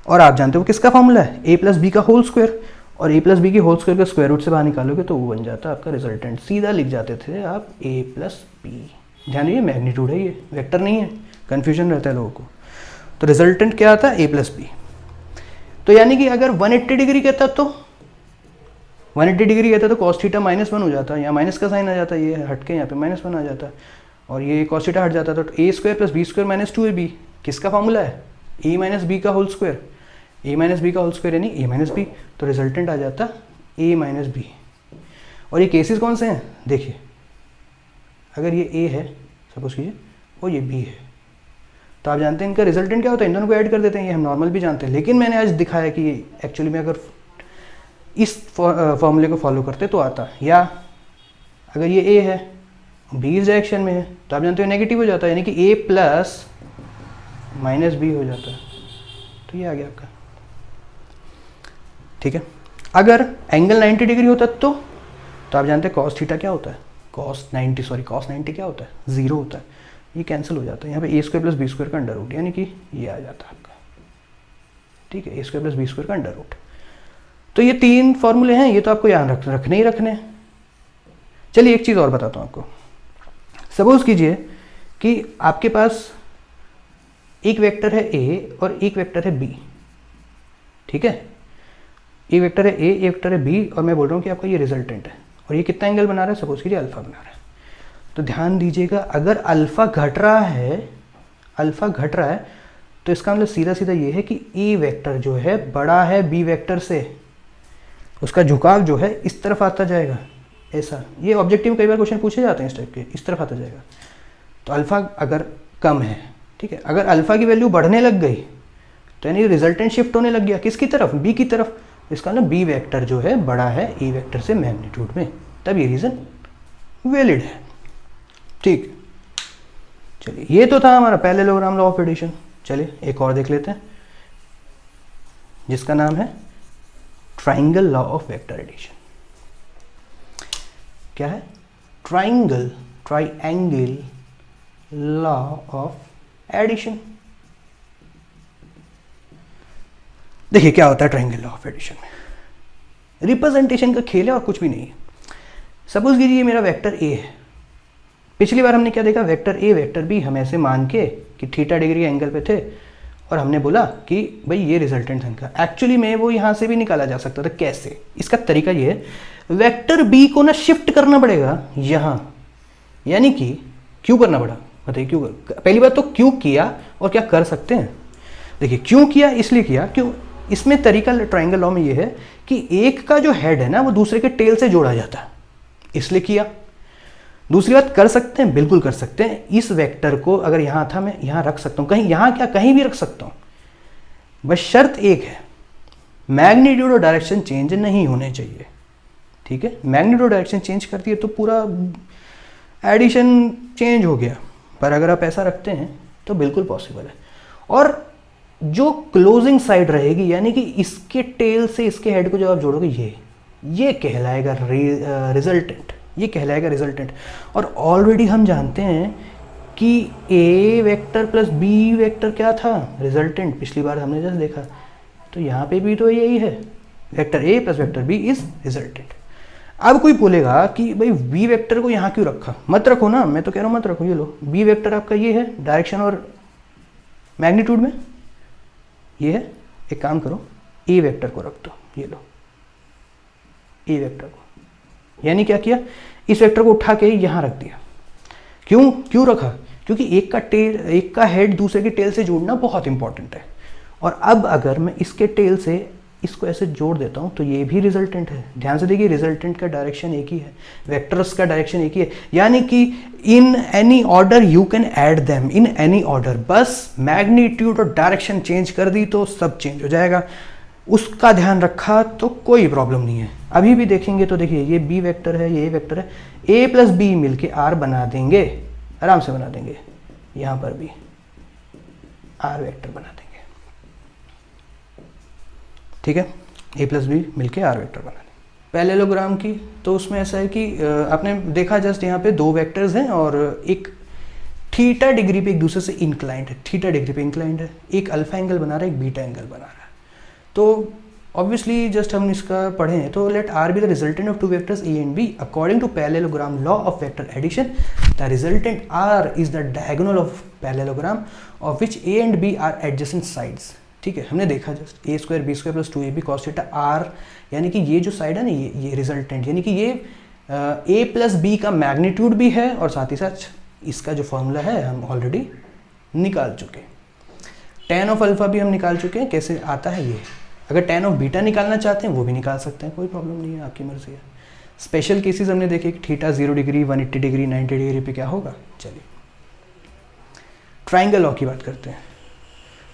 और आप जानते हो किसका फॉर्मूला है, ए प्लस बी का होल स्क्वायर, और ए प्लस बी की होल स्क्वायर का स्क्वायर रूट से बाहर निकालोगे तो वो बन जाता है आपका रिजल्टेंट। सीधा लिख जाते थे आप ए प्लस बी। ध्यान दीजिए मैग्नीट्यूड है, ये वेक्टर नहीं है, कन्फ्यूजन रहता है लोगों को। तो रिजल्टेंट क्या आता है, ए प्लस बी। तो यानी कि अगर 180 डिग्री कहता तो 180 डिग्री कहता तो cos थीटा -1 हो जाता है, यहाँ माइनस का साइन आ जाता है, ये हट के यहाँ पे -1 आ जाता है, और ये cos थीटा हट जाता है। तो A square plus B square minus 2ab किसका फॉर्मूला है, ए माइनस बी का whole square, A minus B का होल स्क्वायर यानी ए माइनस बी। तो रिजल्टेंट आ जाता ए माइनस बी। और ये केसेस कौन से हैं, देखिए, अगर ये ए है सपोज कीजिए और ये बी है, तो आप जानते हैं इनका रिजल्टेंट क्या होता है, इन दोनों को ऐड कर देते हैं, ये हम नॉर्मल भी जानते हैं। लेकिन मैंने आज दिखाया कि एक्चुअली में अगर इस फॉर्मूले को फॉलो करते तो आता, या अगर ये ए है बी इस डायरेक्शन में है तो आप जानते हो नेगेटिव हो जाता है, यानी कि ए प्लस माइनस बी हो जाता है। तो ये आ गया आपका। ठीक है, अगर एंगल 90 डिग्री होता तो आप जानते हैं cos थीटा क्या होता है, cos 90 क्या होता है, 0 होता है। ये कैंसिल हो जाता है, यहाँ पे ए स्क्वायर प्लस बी स्क्वायर का अंडर रूट, यानी कि ये आ जाता है आपका। ठीक है, ए स्क्वायर प्लस बी स्क्वायर का अंडर रूट। तो ये 3 फॉर्मूले हैं, ये तो आपको याद रखने ही रखने हैं। चलिए एक चीज़ और बताता हूँ आपको। सपोज कीजिए कि आपके पास एक वेक्टर है ए और एक वेक्टर है बी। ठीक है, एक वेक्टर है ए, एक वेक्टर है बी, और मैं बोल रहा हूँ कि आपका ये रिजल्टेंट है, और ये कितना एंगल बना रहा है, सपोज कीजिए अल्फा बना रहा है। तो ध्यान दीजिएगा, अगर अल्फा घट रहा है, तो इसका मतलब सीधा सीधा ये है कि ई वेक्टर जो है बड़ा है बी वेक्टर से, उसका झुकाव जो है इस तरफ आता जाएगा, ऐसा। ये ऑब्जेक्टिव कई बार क्वेश्चन पूछे जाते हैं इस टाइप के, इस तरफ आता जाएगा। तो अल्फा अगर कम है, ठीक है, अगर अल्फा की वैल्यू बढ़ने लग गई तो यानी रिजल्टेंट शिफ्ट होने लग गया किसकी तरफ, बी की तरफ। इसका ना बी वेक्टर जो है बड़ा है ए वेक्टर से मैग्नीट्यूड में, तब ये रीज़न वैलिड है। ठीक, चलिए ये तो था हमारा पैरेललोग्राम लॉ ऑफ एडिशन। चलिए एक और देख लेते हैं जिसका नाम है triangle law of vector addition. क्या है? Triangle law of addition. देखिए क्या होता है ट्राइंगल लॉ ऑफ एडिशन में, रिप्रेजेंटेशन का खेल है और कुछ भी नहीं है। सपोज कीजिए मेरा वेक्टर ए है। पिछली बार हमने क्या देखा, वेक्टर ए वेक्टर बी हम ऐसे मान के कि थीटा डिग्री एंगल पे थे और हमने बोला कि भाई ये रिजल्टेंट है इनका। एक्चुअली में वो यहाँ से भी निकाला जा सकता था। कैसे? इसका तरीका ये है, वेक्टर बी को ना शिफ्ट करना पड़ेगा यहाँ, यानी कि क्यों करना पड़ा, बताइए क्यों? पहली बात तो क्यों किया और क्या कर सकते हैं। देखिए क्यों किया, इसलिए किया क्यों, इसमें तरीका ट्राइंगल लॉ में ये है कि एक का जो हेड है ना वो दूसरे के टेल से जोड़ा जाता है, इसलिए किया। दूसरी बात, कर सकते हैं, बिल्कुल कर सकते हैं। इस वेक्टर को अगर यहाँ था मैं यहाँ रख सकता हूँ, कहीं यहाँ क्या कहीं भी रख सकता हूँ, बस शर्त एक है, मैग्नीट्यूड और डायरेक्शन चेंज नहीं होने चाहिए। ठीक है, मैग्नीट्यूड और डायरेक्शन चेंज कर दिए तो पूरा एडिशन चेंज हो गया। पर अगर आप ऐसा रखते हैं तो बिल्कुल पॉसिबल है। और जो क्लोजिंग साइड रहेगी, यानी कि इसके टेल से इसके हेड को जब आप जोड़ोगे, ये कहलाएगा रिजल्टेंट, ये कहलाएगा रिजल्टेंट। और ऑलरेडी हम जानते हैं कि ए वेक्टर प्लस बी वेक्टर क्या था, रिजल्टेंट। पिछली बार हमने जस्ट देखा, तो यहाँ पे भी तो यही है, vector A plus vector B is resultant. अब कोई बोलेगा कि भाई बी वेक्टर को यहाँ क्यों रखा, मत रखो ना, मैं तो कह रहा हूँ मत रखो। ये लो, बी वेक्टर आपका ये है डायरेक्शन और मैग्नीट्यूड में, ये है। एक काम करो, ए वेक्टर को रख दो, ये लो ए वेक्टर को, यानी क्या किया, इस वेक्टर को उठा के यहाँ रख दिया। क्यों रखा? क्योंकि एक का हेड दूसरे के टेल से जोड़ना बहुत इंपॉर्टेंट है। और अब अगर मैं इसके टेल से इसको ऐसे जोड़ देता हूँ तो ये भी रिजल्टेंट है। ध्यान से देखिए, रिजल्टेंट का डायरेक्शन एक ही है, वेक्टर्स का डायरेक्शन एक ही है, यानी कि in any order you can add them, in any order. बस मैग्नीट्यूड और डायरेक्शन चेंज कर दी तो सब चेंज हो जाएगा। उसका ध्यान रखा तो कोई प्रॉब्लम नहीं है। अभी भी देखेंगे तो देखिए, ये बी वेक्टर है, ये ए वेक्टर है, ए प्लस बी मिलके आर बना देंगे, आराम से बना देंगे। यहाँ पर भी आर वेक्टर बना देंगे। ठीक है, ए प्लस बी मिलके आर वेक्टर बना देंगे। पैरेललोग्राम की तो उसमें ऐसा है कि आपने देखा जस्ट यहाँ पे दो वेक्टर्स हैं और एक थीटा डिग्री पे एक दूसरे से इंक्लाइंड है, थीटा डिग्री पे इंक्लाइंड है। एक अल्फा एंगल बना रहा है, एक बीटा एंगल बना रहा है। तो ऑब्वियसली जस्ट हम इसका पढ़ें तो let R be the resultant of two vectors A and B according to parallelogram law of vector addition. The resultant R is the diagonal of parallelogram of which A and B are adjacent sides. ठीक है, हमने देखा just A square B square plus 2ab cos theta R, यानी कि ये जो side है ना, ये रिजल्टेंट, यानी कि ये ए प्लस बी का मैग्नीट्यूड भी है और साथ ही साथ इसका जो फॉर्मूला है हम ऑलरेडी निकाल चुके। tan ऑफ अल्फा भी हम निकाल चुके हैं, कैसे आता है ये। अगर tan ऑफ बीटा निकालना चाहते हैं वो भी निकाल सकते हैं, कोई प्रॉब्लम नहीं है, आपकी मर्जी है। स्पेशल केसेस हमने देखे कि थीटा 0 डिग्री 180 डिग्री 90 डिग्री पे क्या होगा। चलिए ट्राइंगल लॉ की बात करते हैं।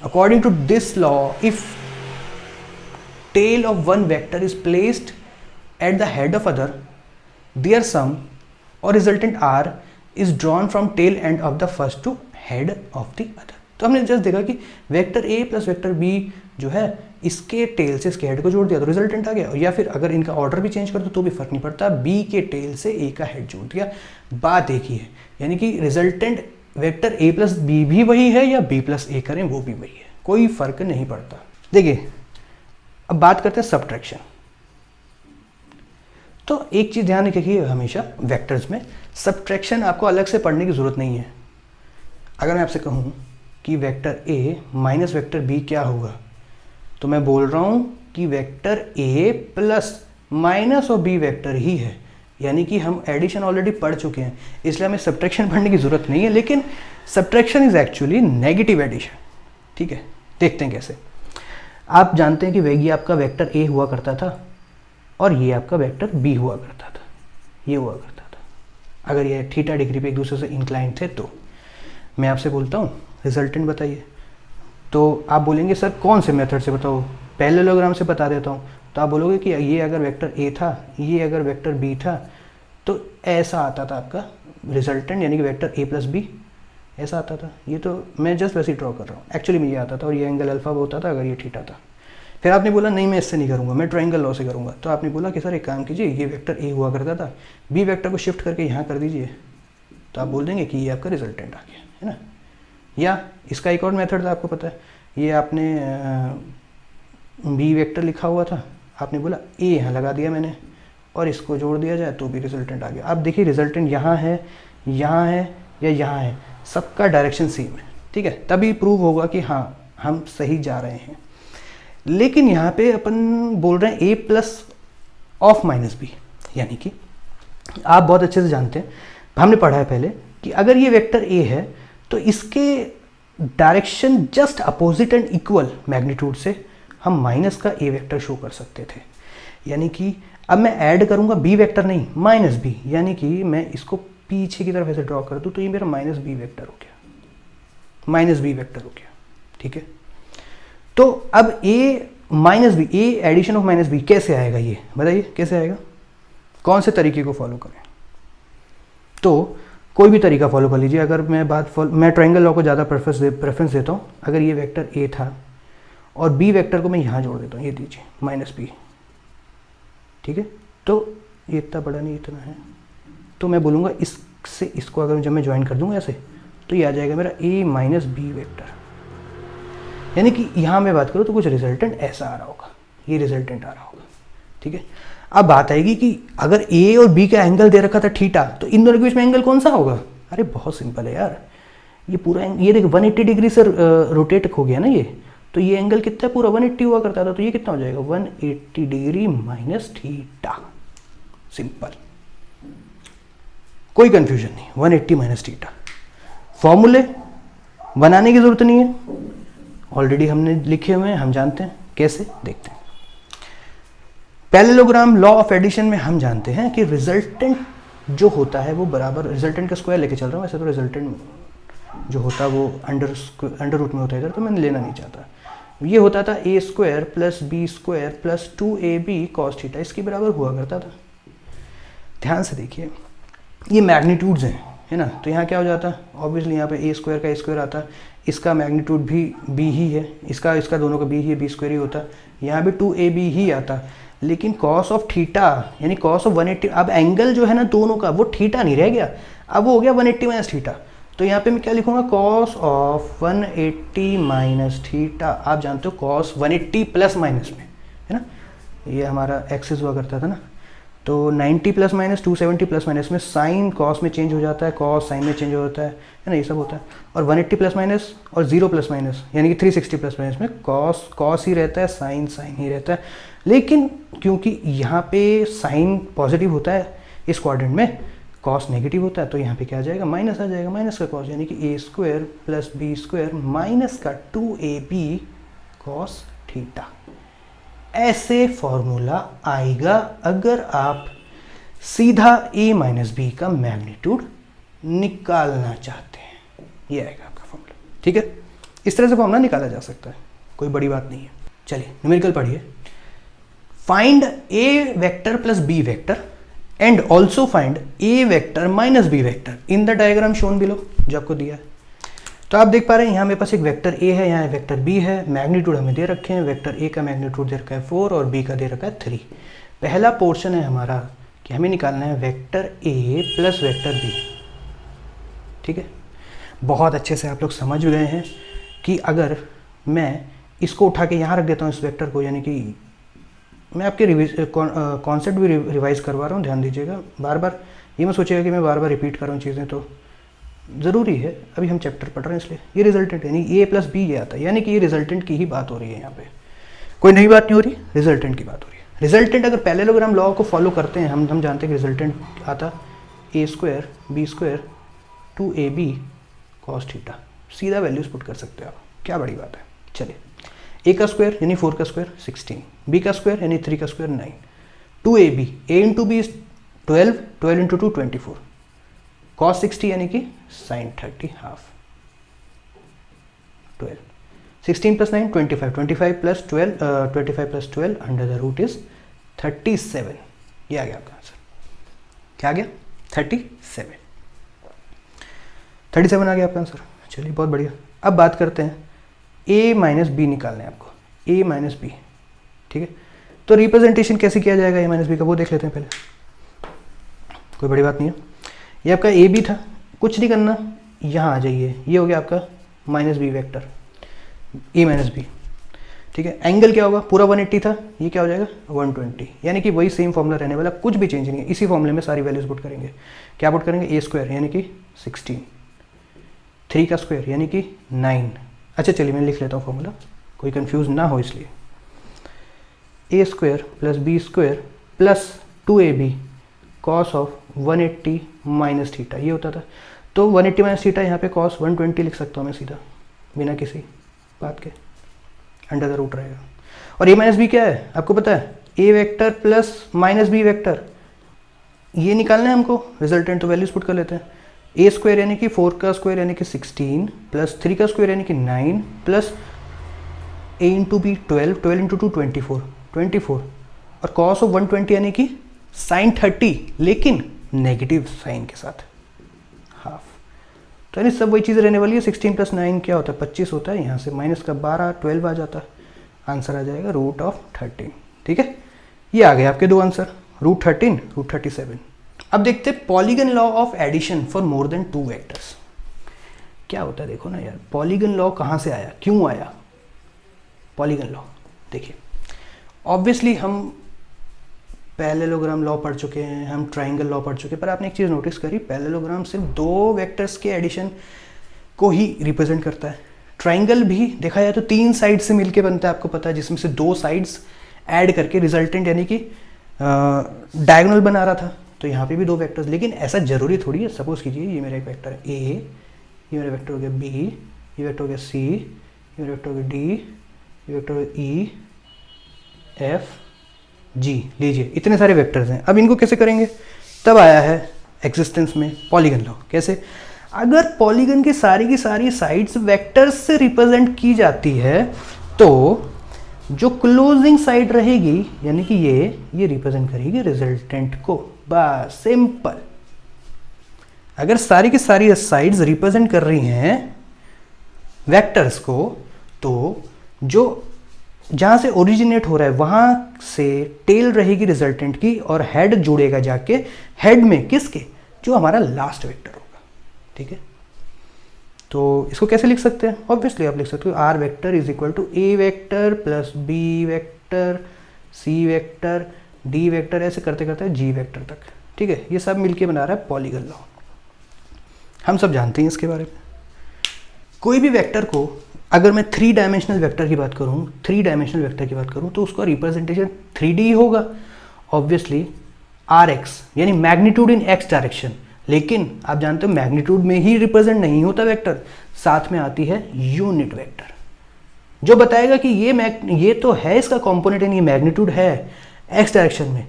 According to this law, if tail of one vector is placed at the head of other, their sum or resultant r is drawn from tail end of the first to head of the other. तो हमने just देखा कि vector a plus vector b जो है इसके tell से इसके head को जोड़ दिया तो रिजल्टेंट आ गया, या फिर अगर इनका ऑर्डर भी चेंज कर दो तो भी फर्क नहीं पड़ता, b के टेल से a का हेड जोड़ दिया, बात एक ही है। यानी कि resultant vector a plus B भी वही है या b प्लस a करें वो भी वही है, कोई फर्क नहीं पड़ता। देखिए अब बात करते हैं सब्ट्रैक्शन। तो एक चीज ध्यान रखिए हमेशा वेक्टर्स में, सब्ट्रैक्शन आपको अलग से पढ़ने की जरूरत नहीं है। अगर मैं आपसे कहूं कि vector a minus vector b क्या होगा, तो मैं बोल रहा हूं कि वेक्टर a प्लस माइनस और b वेक्टर ही है, यानी कि हम एडिशन ऑलरेडी पढ़ चुके हैं, इसलिए हमें सब्ट्रैक्शन पढ़ने की जरूरत नहीं है। लेकिन subtraction is actually negative addition. ठीक है, देखते हैं कैसे। आप जानते हैं कि ये आपका वेक्टर a हुआ करता था और ये आपका वेक्टर b हुआ करता था, ये हुआ करता था। अगर ये थीटा डिग्री पे एक दूसरे से इंक्लाइन थे तो मैं आपसे बोलता हूँ रिजल्टेंट बताइए, तो आप बोलेंगे सर कौन से मेथड से बताओ, पैरेललोग्राम से बता देता हूँ। तो आप बोलोगे कि ये अगर वेक्टर ए था, ये अगर वेक्टर बी था, तो ऐसा आता था आपका रिजल्टेंट, यानी कि वेक्टर ए प्लस बी ऐसा आता था। ये तो मैं जस्ट वैसे ही ड्रॉ कर रहा हूँ, एक्चुअली में ये आता था और ये एंगल अल्फा होता था अगर ये थीटा था। फिर आपने बोला नहीं मैं इससे नहीं करूँगा, मैं ट्रायंगल लॉ से करूँगा। तो आपने बोला कि सर एक काम कीजिए, ये वेक्टर ए हुआ करता था, बी वेक्टर को शिफ्ट करके यहाँ कर दीजिए, तो आप बोल देंगे कि ये आपका रिजल्टेंट आ गया, है ना। या इसका एक और मेथड था, आपको पता है, ये आपने बी वेक्टर लिखा हुआ था, आपने बोला ए यहाँ लगा दिया मैंने और इसको जोड़ दिया जाए तो भी रिजल्टेंट आ गया। अब देखिए रिजल्टेंट यहाँ है, यहाँ है या यहाँ है, सबका डायरेक्शन सेम है, ठीक है, तभी प्रूव होगा कि हाँ हम सही जा रहे हैं। लेकिन यहाँ पे अपन बोल रहे हैं A plus of minus B, यानी कि आप बहुत अच्छे से जानते हैं, हमने पढ़ा है पहले कि अगर ये वेक्टर ए है तो इसके direction just opposite and equal magnitude से हम माइनस का ए वेक्टर शो कर सकते थे। यानी कि अब मैं ऐड करूंगा बी वेक्टर नहीं, माइनस बी, यानी कि मैं इसको पीछे की तरफ ऐसे ड्रॉ कर दूं तो ये मेरा माइनस बी वेक्टर हो गया, माइनस बी वेक्टर हो गया, ठीक है। तो अब A minus B, A addition of minus B कैसे आएगा, ये बताइए कैसे आएगा, कौन से तरीके को फॉलो करें। तो कोई भी तरीका फॉलो कर लीजिए। अगर मैं ट्रायंगल लॉ को ज़्यादा प्रेफरेंस देता हूँ। अगर ये वेक्टर ए था और बी वेक्टर को मैं यहाँ जोड़ देता हूँ, ये दीजिए माइनस बी, ठीक है, तो ये इतना बड़ा नहीं इतना है, तो मैं बोलूँगा इससे इसको अगर जब मैं ज्वाइन कर दूँगा ऐसे, तो ये आ जाएगा मेरा ए माइनस बी वेक्टर। यानी कि यहाँ मैं बात करूँ तो कुछ रिजल्टेंट ऐसा आ रहा होगा, ये रिजल्टेंट आ रहा होगा, ठीक है। अब बात आएगी कि अगर ए और बी का एंगल दे रखा था थीटा, तो इन दोनों के बीच में एंगल कौन सा होगा। अरे बहुत सिंपल है यार, ये पूरा ये देख 180 डिग्री से रोटेट हो गया ना ये, तो ये एंगल कितना पूरा 180 हुआ करता था, तो ये कितना हो जाएगा 180 डिग्री माइनस थीटा। सिंपल, कोई कंफ्यूजन नहीं, 180 माइनस थीटा। फॉर्मूले बनाने की जरूरत नहीं है, ऑलरेडी हमने लिखे हुए हैं, हम जानते हैं कैसे, देखते हैं। पैरेललोग्राम लॉ ऑफ एडिशन में हम जानते हैं कि रिजल्टेंट जो होता है वो बराबर, रिजल्टेंट का स्क्वायर लेके चल रहा हूँ वैसे तो, रिजल्टेंट जो होता है वो अंडर रूट में होता है इधर, तो मैंने लेना नहीं चाहता। ये होता था A square plus B square plus 2ab cos theta, इसके बराबर हुआ करता था। ध्यान से देखिए, ये मैग्नीट्यूड्स हैं, है ना, तो यहाँ क्या हो जाता है, ऑब्वियसली यहाँ पे ए स्क्वायर का ए स्क्वायर आता, इसका मैग्नीट्यूड भी बी ही है, इसका दोनों का बी ही है, बी स्क्वायर ही होता, यहाँ भी 2ab ही आता। लेकिन कॉस ऑफ थीटा यानी कॉस ऑफ 180, अब एंगल जो है ना दोनों का वो थीटा नहीं रह गया, अब वो हो गया 180 माइनस थीटा। तो यहाँ पे मैं क्या लिखूंगा, कॉस ऑफ 180 माइनस थीटा। आप जानते हो कॉस 180 प्लस माइनस में, है ना, ये हमारा एक्सिस हुआ करता था ना, तो 90 प्लस माइनस 270 प्लस माइनस में साइन कॉस में चेंज हो जाता है, कॉस साइन में चेंज हो जाता है ना, ये सब होता है। और 180 प्लस माइनस और 0 प्लस माइनस यानी कि 360 प्लस माइनस में कॉस ही रहता है, साइन ही रहता है। लेकिन क्योंकि यहाँ पे साइन पॉजिटिव होता है इस क्वाड्रेंट में, कॉस नेगेटिव होता है, तो यहाँ पे क्या आ जाएगा, माइनस आ जाएगा, माइनस का कॉस, यानी कि A square plus B square minus का 2ab कॉस थीटा। ऐसे फॉर्मूला आएगा अगर आप सीधा a माइनस बी का मैग्नीट्यूड निकालना चाहते हैं, ये आएगा आपका फॉर्मूला, ठीक है। इस तरह से फॉर्मूला निकाला जा सकता है, कोई बड़ी बात नहीं है। चलिए न्यूमेरिकल पढ़िए। Find a vector plus b vector and also find a vector minus b vector in the diagram shown below, जो आपको दिया है। तो आप देख पा रहे हैं यहाँ मेरे पास एक वेक्टर a है, यहाँ वेक्टर b है, मैग्नीट्यूड हमें दे रखे हैं, वेक्टर a का मैग्नीट्यूड दे रखा है 4 और b का दे रखा है 3। पहला पोर्शन है हमारा कि हमें निकालना है vector a plus vector b, ठीक है। बहुत अच्छे से आप लोग समझ गए हैं कि अगर मैं इसको उठा के यहाँ रख देता हूँ इस वेक्टर को, यानी कि मैं आपके कॉन्सेप्ट भी रिवाइज करवा रहा हूँ, ध्यान दीजिएगा। बार बार ये मैं सोचिएगा कि मैं बार बार रिपीट कर रहा हूँ चीज़ें, तो ज़रूरी है, अभी हम चैप्टर पढ़ रहे हैं इसलिए। ये रिजल्टेंट यानी a प्लस बी ये आता है, यानी कि ये रिजल्टेंट की ही बात हो रही है, यहाँ पे कोई नई बात नहीं हो रही, रिजल्टेंट की बात हो रही है। रिजल्टेंट अगर पैरेललोग्राम लॉ को फॉलो करते हैं हम जानते हैं कि रिजल्टेंट आता A square B square 2ab cos theta, सीधा वैल्यूज पुट कर सकते हो आप, क्या बड़ी बात है। चलिए, a का स्क्वायर यानी 4 का स्क्वायर 16, b का स्क्वायर यानी 3 का square 9, 2ab, a into B 12, 12 into 2 24, cos 60 यानी कि sin 30 half 12। 16 plus 9 25, 25 plus 12 25 plus 12 under the root is 37। ये आ गया आपका आंसर। क्या आ गया? 37 आ गया आपका आंसर। चलिए बहुत बढ़िया। अब बात करते हैं a माइनस बी निकालना है आपको, a माइनस बी। ठीक है, तो रिप्रेजेंटेशन कैसे किया जाएगा a माइनस बी का वो देख लेते हैं पहले। कोई बड़ी बात नहीं है, ये आपका ए बी था, कुछ नहीं करना, यहाँ आ जाइए, ये हो गया आपका minus B vector A minus B. ठीक है, एंगल क्या होगा? पूरा 180 था, ये क्या हो जाएगा 120, यानी कि वही सेम फॉर्मूला रहने वाला, कुछ भी चेंज नहीं है। इसी फॉर्मूले में सारी वैल्यूज पुट करेंगे। क्या पुट करेंगे? ए स्क्वायर यानी कि 16, 3 का स्क्वायर यानी कि 9। अच्छा चलिए मैं लिख लेता हूँ फॉर्मूला, कोई कंफ्यूज ना हो इसलिए। A square plus B square plus 2ab cos of 180 minus theta, ये होता था। तो 180 माइनस थीटा, यहाँ पे कॉस 120 लिख सकता हूँ मैं सीधा, बिना किसी बात के, अंडर द रूट रहेगा। और ए माइनस बी क्या है आपको पता है? A vector plus minus B vector, ये निकालना है हमको रिजल्टेंट। तो वैल्यूज पुट कर लेते हैं। ए स्क्वायर यानी कि 4 का स्क्वायर यानी कि 16 प्लस 3 का स्क्वायर यानी कि 9 प्लस ए इंटू बी 12, 12 इंटू 2 24, 24 और कॉस ऑफ 120 यानी कि साइन 30 लेकिन नेगेटिव साइन के साथ, हाफ। तो यानी सब वही चीज़ रहने वाली है। 16 प्लस 9 क्या होता है? 25 होता है, यहाँ से माइनस का 12 12 आ जाता है, आंसर आ जाएगा रूट ऑफ 13। ठीक है, ये आ गए आपके दो आंसर, रूट 13, रूट 37। अब देखते हैं polygon law of addition for more than 2 vectors. क्या होता है देखो ना यार, पॉलीगन लॉ कहाँ से आया, क्यों आया पॉलीगन लॉ? देखिए ऑब्वियसली हम पैरेललोग्राम लॉ पढ़ चुके हैं, हम ट्राइंगल लॉ पढ़ चुके हैं, पर आपने एक चीज़ नोटिस करी, पैरेललोग्राम सिर्फ 2 वेक्टर्स के एडिशन को ही रिप्रेजेंट करता है। ट्राइंगल भी देखा जाए तो 3 साइड से मिलके बनता है, आपको पता है, जिसमें से 2 साइड्स ऐड करके रिजल्टेंट यानी कि डायगोनल बना रहा था। तो यहाँ पे भी 2 वेक्टर्स, लेकिन ऐसा जरूरी थोड़ी है। सपोज कीजिए ये मेरा एक वेक्टर है ए, ये मेरा वेक्टर हो गया बी, ये वेक्टर हो गया सी, ये मेरा वेक्टर हो गया डी, ये वेक्टर हो गया ई, एफ, जी। लीजिए इतने सारे वेक्टर्स हैं, अब इनको कैसे करेंगे? तब आया है एग्जिस्टेंस में पॉलीगन लॉ। कैसे? अगर पॉलीगन की सारी साइड्स वेक्टर्स से रिप्रेजेंट की जाती है तो जो क्लोजिंग साइड रहेगी यानी कि ये रिप्रेजेंट करेगी रिजल्टेंट को। बस सिंपल। अगर सारी की सारी साइड्स रिप्रेजेंट कर रही हैं वेक्टर्स को, तो जो जहां से ओरिजिनेट हो रहा है वहां से टेल रहेगी रिजल्टेंट की, और हेड जुड़ेगा जाके हेड में किसके? जो हमारा लास्ट वेक्टर होगा। ठीक है, तो इसको कैसे लिख सकते हैं? ऑब्वियसली आप लिख सकते हो R vector is equal to A vector plus B vector C vector D vector, ऐसे करते करते जी वेक्टर तक। ठीक है, ये सब मिलके बना रहा है पॉलीगन लॉ। हम सब जानते हैं इसके बारे में। कोई भी वेक्टर को अगर मैं 3 डायमेंशनल वेक्टर की बात करूं, 3 डायमेंशनल वेक्टर की बात करूं, तो उसका रिप्रेजेंटेशन 3D होगा ऑब्वियसली, आर एक्स यानी मैग्नीट्यूड इन एक्स डायरेक्शन। लेकिन आप जानते हो मैग्नीट्यूड में ही रिप्रेजेंट नहीं होता वेक्टर, साथ में आती है यूनिट वेक्टर, जो बताएगा कि ये तो है इसका कंपोनेंट, यानी मैग्नीट्यूड है एक्स डायरेक्शन में।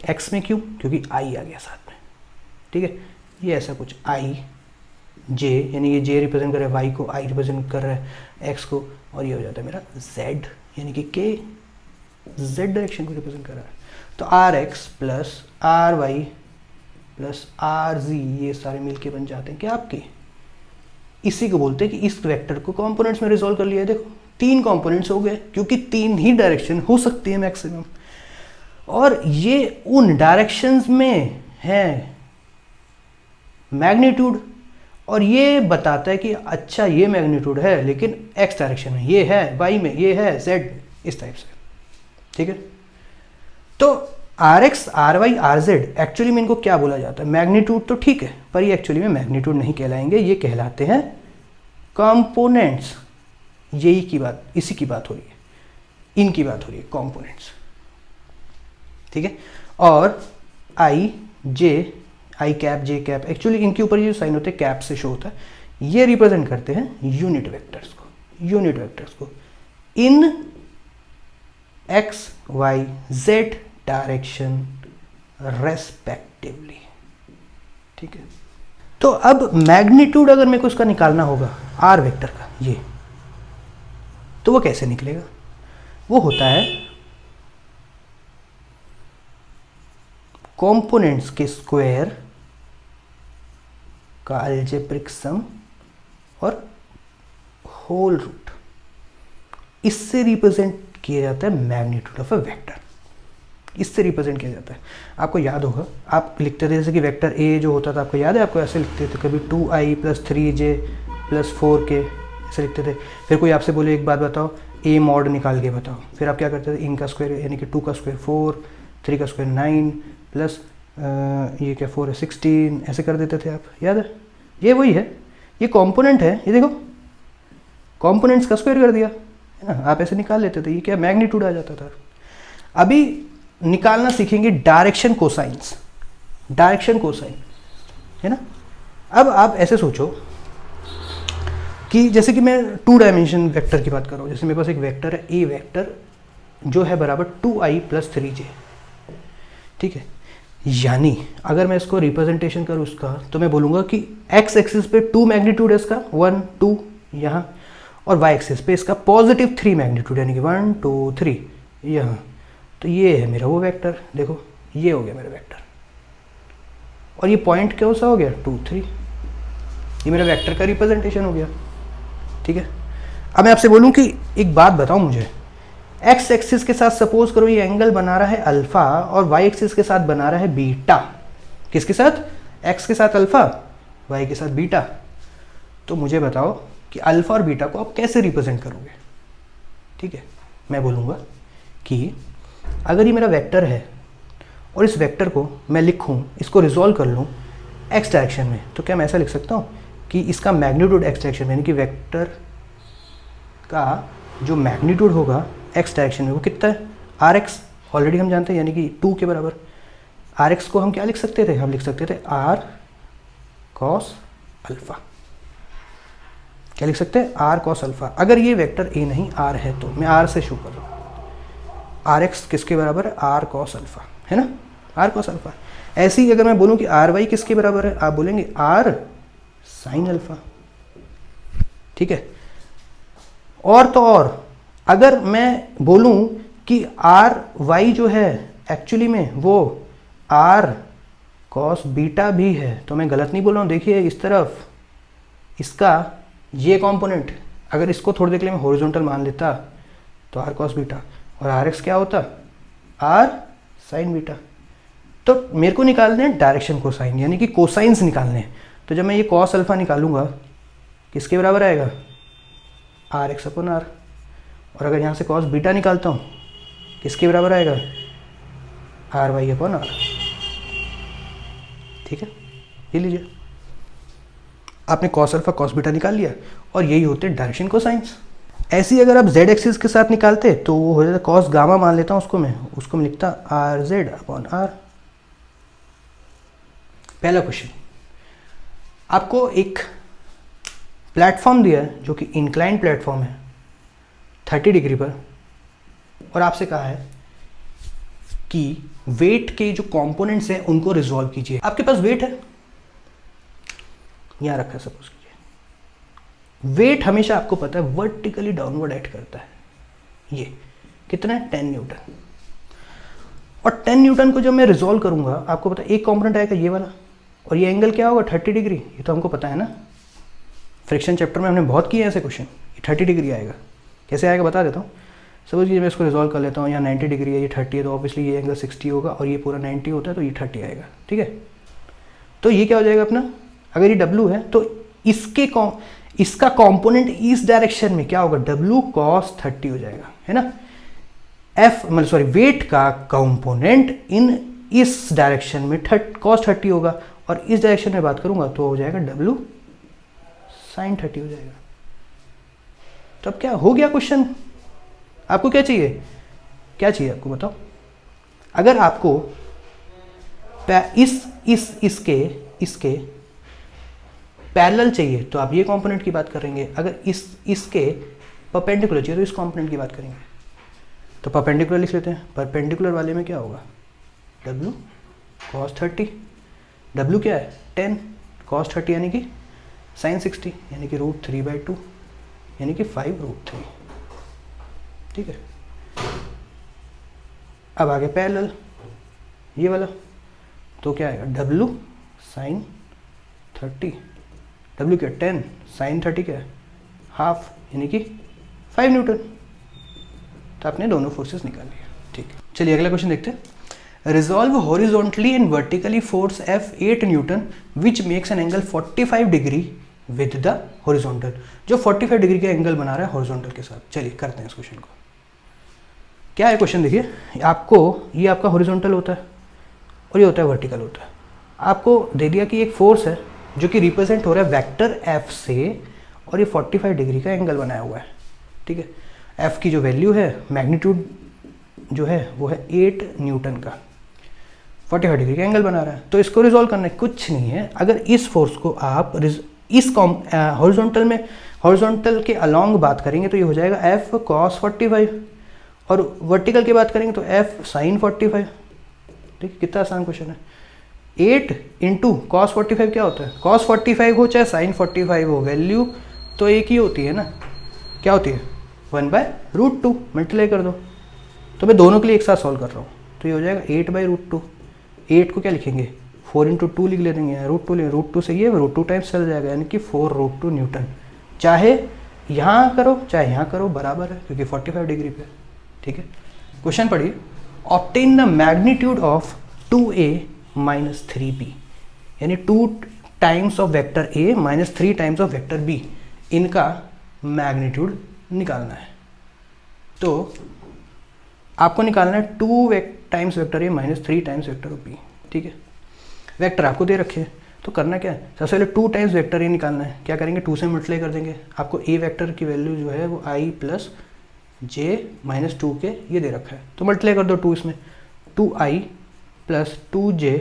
एक्स में क्यों? क्योंकि आई आ गया साथ में। ठीक है, ये ऐसा कुछ आई जे, यानी ये जे रिप्रेजेंट कर रहा है वाई को, आई रिप्रेजेंट कर रहा है एक्स को, और ये हो जाता है मेरा जेड यानी कि के जेड डायरेक्शन को रिप्रेजेंट कर रहा है। तो R x plus R y plus R z, ये सारे मिलके बन जाते हैं क्या आपके? इसी को बोलते हैं कि इस वेक्टर को कंपोनेंट्स में रिजॉल्व कर लिया। देखो 3 कंपोनेंट्स हो गए, क्योंकि 3 ही डायरेक्शन हो सकती है मैक्सिमम, और ये उन डायरेक्शंस में है मैग्नीट्यूड, और ये बताता है कि अच्छा ये मैग्नीट्यूड है लेकिन एक्स डायरेक्शन में, ये है वाई में, ये है जेड, इस टाइप से। ठीक है, तो R x R y R z actually में इनको क्या बोला जाता है? मैग्नीट्यूड तो ठीक है, पर ये एक्चुअली में मैग्नीट्यूड नहीं कहलाएंगे, ये कहलाते हैं कंपोनेंट्स। यही की बात, इसी की बात हो रही है, इनकी बात हो रही है, कंपोनेंट्स। ठीक है, और आई जे, आई कैप जे कैप, एक्चुअली इनके ऊपर ये जो साइन होते हैं कैप से शो होता है, ये रिप्रेजेंट करते हैं यूनिट वेक्टर्स को, यूनिट वेक्टर्स को in X Y Z direction respectively. ठीक है, तो अब मैग्नीट्यूड अगर मेरे को इसका निकालना होगा आर वेक्टर का, ये तो वो कैसे निकलेगा? वो होता है कंपोनेंट्स के स्क्वायर का अलजेब्रिक सम और होल रूट। इससे रिप्रेजेंट किया जाता है मैग्नीट्यूड ऑफ अ वेक्टर, इससे रिप्रेजेंट किया जाता है। आपको याद होगा, आप लिखते थे जैसे कि वेक्टर ए जो होता था, आपको याद है, आपको ऐसे लिखते थे कभी 2i + 3j + 4k ऐसे लिखते थे। फिर कोई आपसे बोले एक बात बताओ, ए मॉड निकाल के बताओ, फिर आप क्या करते थे, इनका स्क्वायर यानी कि 2 का स्क्वायर 4, 3 का स्क्वायर 9 प्लस ये क्या 4 है 16, ऐसे कर देते थे आप, याद है? ये वही है, ये कॉम्पोनेंट है, ये देखो कॉम्पोनेंट्स का स्क्वायर कर दिया है ना, आप ऐसे निकाल लेते थे, ये क्या मैग्नीट्यूड आ जाता था। अभी निकालना सीखेंगे डायरेक्शन कोसाइंस, डायरेक्शन कोसाइन, है ना। अब आप ऐसे सोचो कि जैसे कि मैं 2 डायमेंशन वेक्टर की बात कर रहा हूँ, जैसे मेरे पास एक वेक्टर है ए वेक्टर जो है बराबर 2i + 3j, ठीक है। यानी अगर मैं इसको रिप्रेजेंटेशन करूँ उसका, तो मैं बोलूँगा कि x एक्सिस पे 2 मैग्नीट्यूड है इसका 1 2 यहाँ, और y एक्सिस पे इसका पॉजिटिव 3 मैग्नीट्यूड यानी कि 1 2 3 यहाँ। तो ये है मेरा वो वेक्टर, देखो ये हो गया मेरा वेक्टर, और ये पॉइंट कौन सा हो गया 2 3, ये मेरा वेक्टर का रिप्रेजेंटेशन हो गया, ठीक है। अब मैं आपसे बोलूँ कि एक बात बताओ मुझे, एक्स एक्सिस के साथ सपोज करो ये एंगल बना रहा है अल्फा और वाई एक्सिस के साथ बना रहा है बीटा। किसके साथ? एक्स के साथ अल्फा, वाई के साथ बीटा। तो मुझे बताओ कि अल्फा और बीटा को आप कैसे रिप्रेजेंट करोगे? ठीक है, मैं बोलूँगा कि अगर ये मेरा वेक्टर है और इस वेक्टर को मैं लिखूँ, इसको रिजॉल्व कर लूँ एक्स डायरेक्शन में, तो क्या मैं ऐसा लिख सकता हूँ कि इसका मैग्नीट्यूड एक्स डायरेक्शन में, यानी कि वेक्टर का जो मैग्नीट्यूड होगा एक्स डायरेक्शन में वो कितना है? आर एक्स, ऑलरेडी हम जानते हैं, यानी कि 2 के बराबर। आर एक्स को हम क्या लिख सकते थे? हम लिख सकते थे आर कॉस अल्फा। क्या लिख सकते हैं? R cos alpha. अगर ये वेक्टर ए नहीं आर है तो मैं आर से शुरू कर रहा हूँ, आर एक्स किसके बराबर है? आर कॉस अल्फा, है ना, आर कॉस अल्फा। ऐसे ही अगर मैं बोलूँ कि आर वाई किसके बराबर है, आप बोलेंगे आर साइन अल्फा, ठीक है। और तो और अगर मैं बोलूं कि आर वाई जो है एक्चुअली में वो आर कॉस बीटा भी है, तो मैं गलत नहीं बोल रहा हूँ। देखिए इस तरफ इसका ये कंपोनेंट, अगर इसको थोड़ी देर के लिए मैं हॉरिजॉन्टल मान लेता तो आर कॉस बीटा, और आर एक्स क्या होता? R sine beta. तो मेरे को निकालने हैं डायरेक्शन कोसाइन, यानी कि कोसाइंस निकालने हैं। तो जब मैं ये कॉस अल्फा निकालूंगा किसके बराबर आएगा? आर एक्स अपन आर। और अगर यहाँ से कॉस बीटा निकालता हूँ किसके बराबर आएगा? आर वाई अपन आर, ठीक है। ये लीजिए, आपने कॉस अल्फा कॉस बीटा निकाल लिया, और यही होते हैं डायरेक्शन कोसाइंस। ऐसी अगर आप जेड एक्सिस के साथ निकालते तो वो हो जाता कॉस गामा, मान लेता हूँ उसको मैं लिखता आर जेड अपॉन आर। पहला क्वेश्चन, आपको एक प्लेटफॉर्म दिया है जो कि इंक्लाइन प्लेटफॉर्म है 30 डिग्री पर, और आपसे कहा है कि वेट के जो कंपोनेंट्स हैं उनको रिजॉल्व कीजिए। आपके पास वेट है, यहां रखा सपोज कीजिए। वेट हमेशा आपको पता है वर्टिकली डाउनवर्ड एक्ट करता है। ये कितना है? 10 न्यूटन। और 10 न्यूटन को जब मैं रिजॉल्व करूंगा, आपको पता है एक कंपोनेंट आएगा ये वाला, और ये एंगल क्या होगा? 30 डिग्री। ये तो हमको पता है ना, फ्रिक्शन चैप्टर में हमने बहुत किए ऐसे क्वेश्चन। 30 डिग्री आएगा, कैसे आएगा बता देता हूँ। सपोज मैं इसको रिजॉल्व कर लेता हूँ, यहाँ 90 डिग्री है, ये 30 है, तो ऑब्वियसली ये एंगल 60 होगा, और ये पूरा 90 होता है तो ये 30 आएगा, ठीक है। तो ये क्या हो जाएगा अपना, अगर ये W है तो इसका कंपोनेंट इस डायरेक्शन में क्या होगा? W cos 30 हो जाएगा, है ना। वेट का कंपोनेंट इस डायरेक्शन में cos 30 होगा, और इस डायरेक्शन में बात करूंगा तो हो जाएगा W sin 30 हो जाएगा। तो अब क्या हो गया क्वेश्चन? आपको क्या चाहिए? क्या चाहिए आपको बताओ? अगर आपको इसके पैरेलल चाहिए तो आप ये कंपोनेंट की बात करेंगे, अगर इसके परपेंडिकुलर चाहिए तो इस कंपोनेंट की बात करेंगे। तो परपेंडिकुलर लिख लेते हैं। परपेंडिकुलर वाले में क्या होगा? W cos 30, W क्या है? 10, cos 30 यानी कि sin 60, यानी कि √3/2, यानी कि 5√3। ठीक है। अब आगे पैरेलल ये वाला, तो क्या आएगा W sin 30, W क्या 10 sin 30 क्या है हाफ, यानी कि 5 न्यूटन। तो आपने दोनों फोर्सेस निकाल लिया। ठीक है, चलिए अगला क्वेश्चन देखते हैं। Resolve horizontally and vertically force F 8 Newton which makes an angle 45 degree with the horizontal. जो 45 डिग्री का एंगल बना रहा है हॉरिजॉन्टल के साथ। चलिए करते हैं इस क्वेश्चन को। क्या है क्वेश्चन, देखिए आपको ये आपका हॉरिजॉन्टल होता है और ये होता है वर्टिकल होता है। आपको दे दिया कि एक फोर्स है जो कि रिप्रेजेंट हो रहा है वेक्टर F से, और ये 45 डिग्री का एंगल बनाया हुआ है। ठीक है, F की जो वैल्यू है, मैग्नीट्यूड जो है वो है 8 न्यूटन का, 45 डिग्री का एंगल बना रहा है। तो इसको रिजॉल्व करना है, कुछ नहीं है। अगर इस फोर्स को आप इस हॉरिजॉन्टल में, हॉरिजॉन्टल के अलोंग बात करेंगे तो ये हो जाएगा F cos 45, और वर्टिकल की बात करेंगे तो F sin 45। ठीक है, कितना आसान क्वेश्चन है। 8 इंटू कॉस 45 क्या होता है, cos 45 हो चाहे sin 45 हो, वैल्यू तो एक ही होती है ना। क्या होती है 1/√2, मल्टीप्लाई कर दो। तो मैं दोनों के लिए एक साथ सॉल्व कर रहा हूँ, तो ये हो जाएगा 8/√2। 8 को क्या लिखेंगे 4 इंटू 2 लिख लेंगे, √2 ले, √2 से ये √2 टाइम्स चल जाएगा, यानी कि 4√2 न्यूटन। चाहे यहाँ करो चाहे यहाँ करो बराबर है, क्योंकि 45 डिग्री पे। ठीक है, क्वेश्चन पढ़िए। Obtain the magnitude of 2a minus 3b, यानी 2 times of vector a minus 3 times of vector b, इनका मैग्नीट्यूड निकालना है। तो आपको निकालना है 2 times vector a minus 3 times vector b। ठीक है, वेक्टर आपको दे रखे हैं, तो करना क्या है, सबसे पहले 2 टाइम्स वेक्टर a निकालना है। क्या करेंगे 2 से मल्टीप्लाई कर देंगे। आपको a वेक्टर की वैल्यू जो है वो i प्लस j माइनस 2 के ये दे रखा है, तो मल्टीप्लाई कर दो 2 इसमें, 2i plus 2j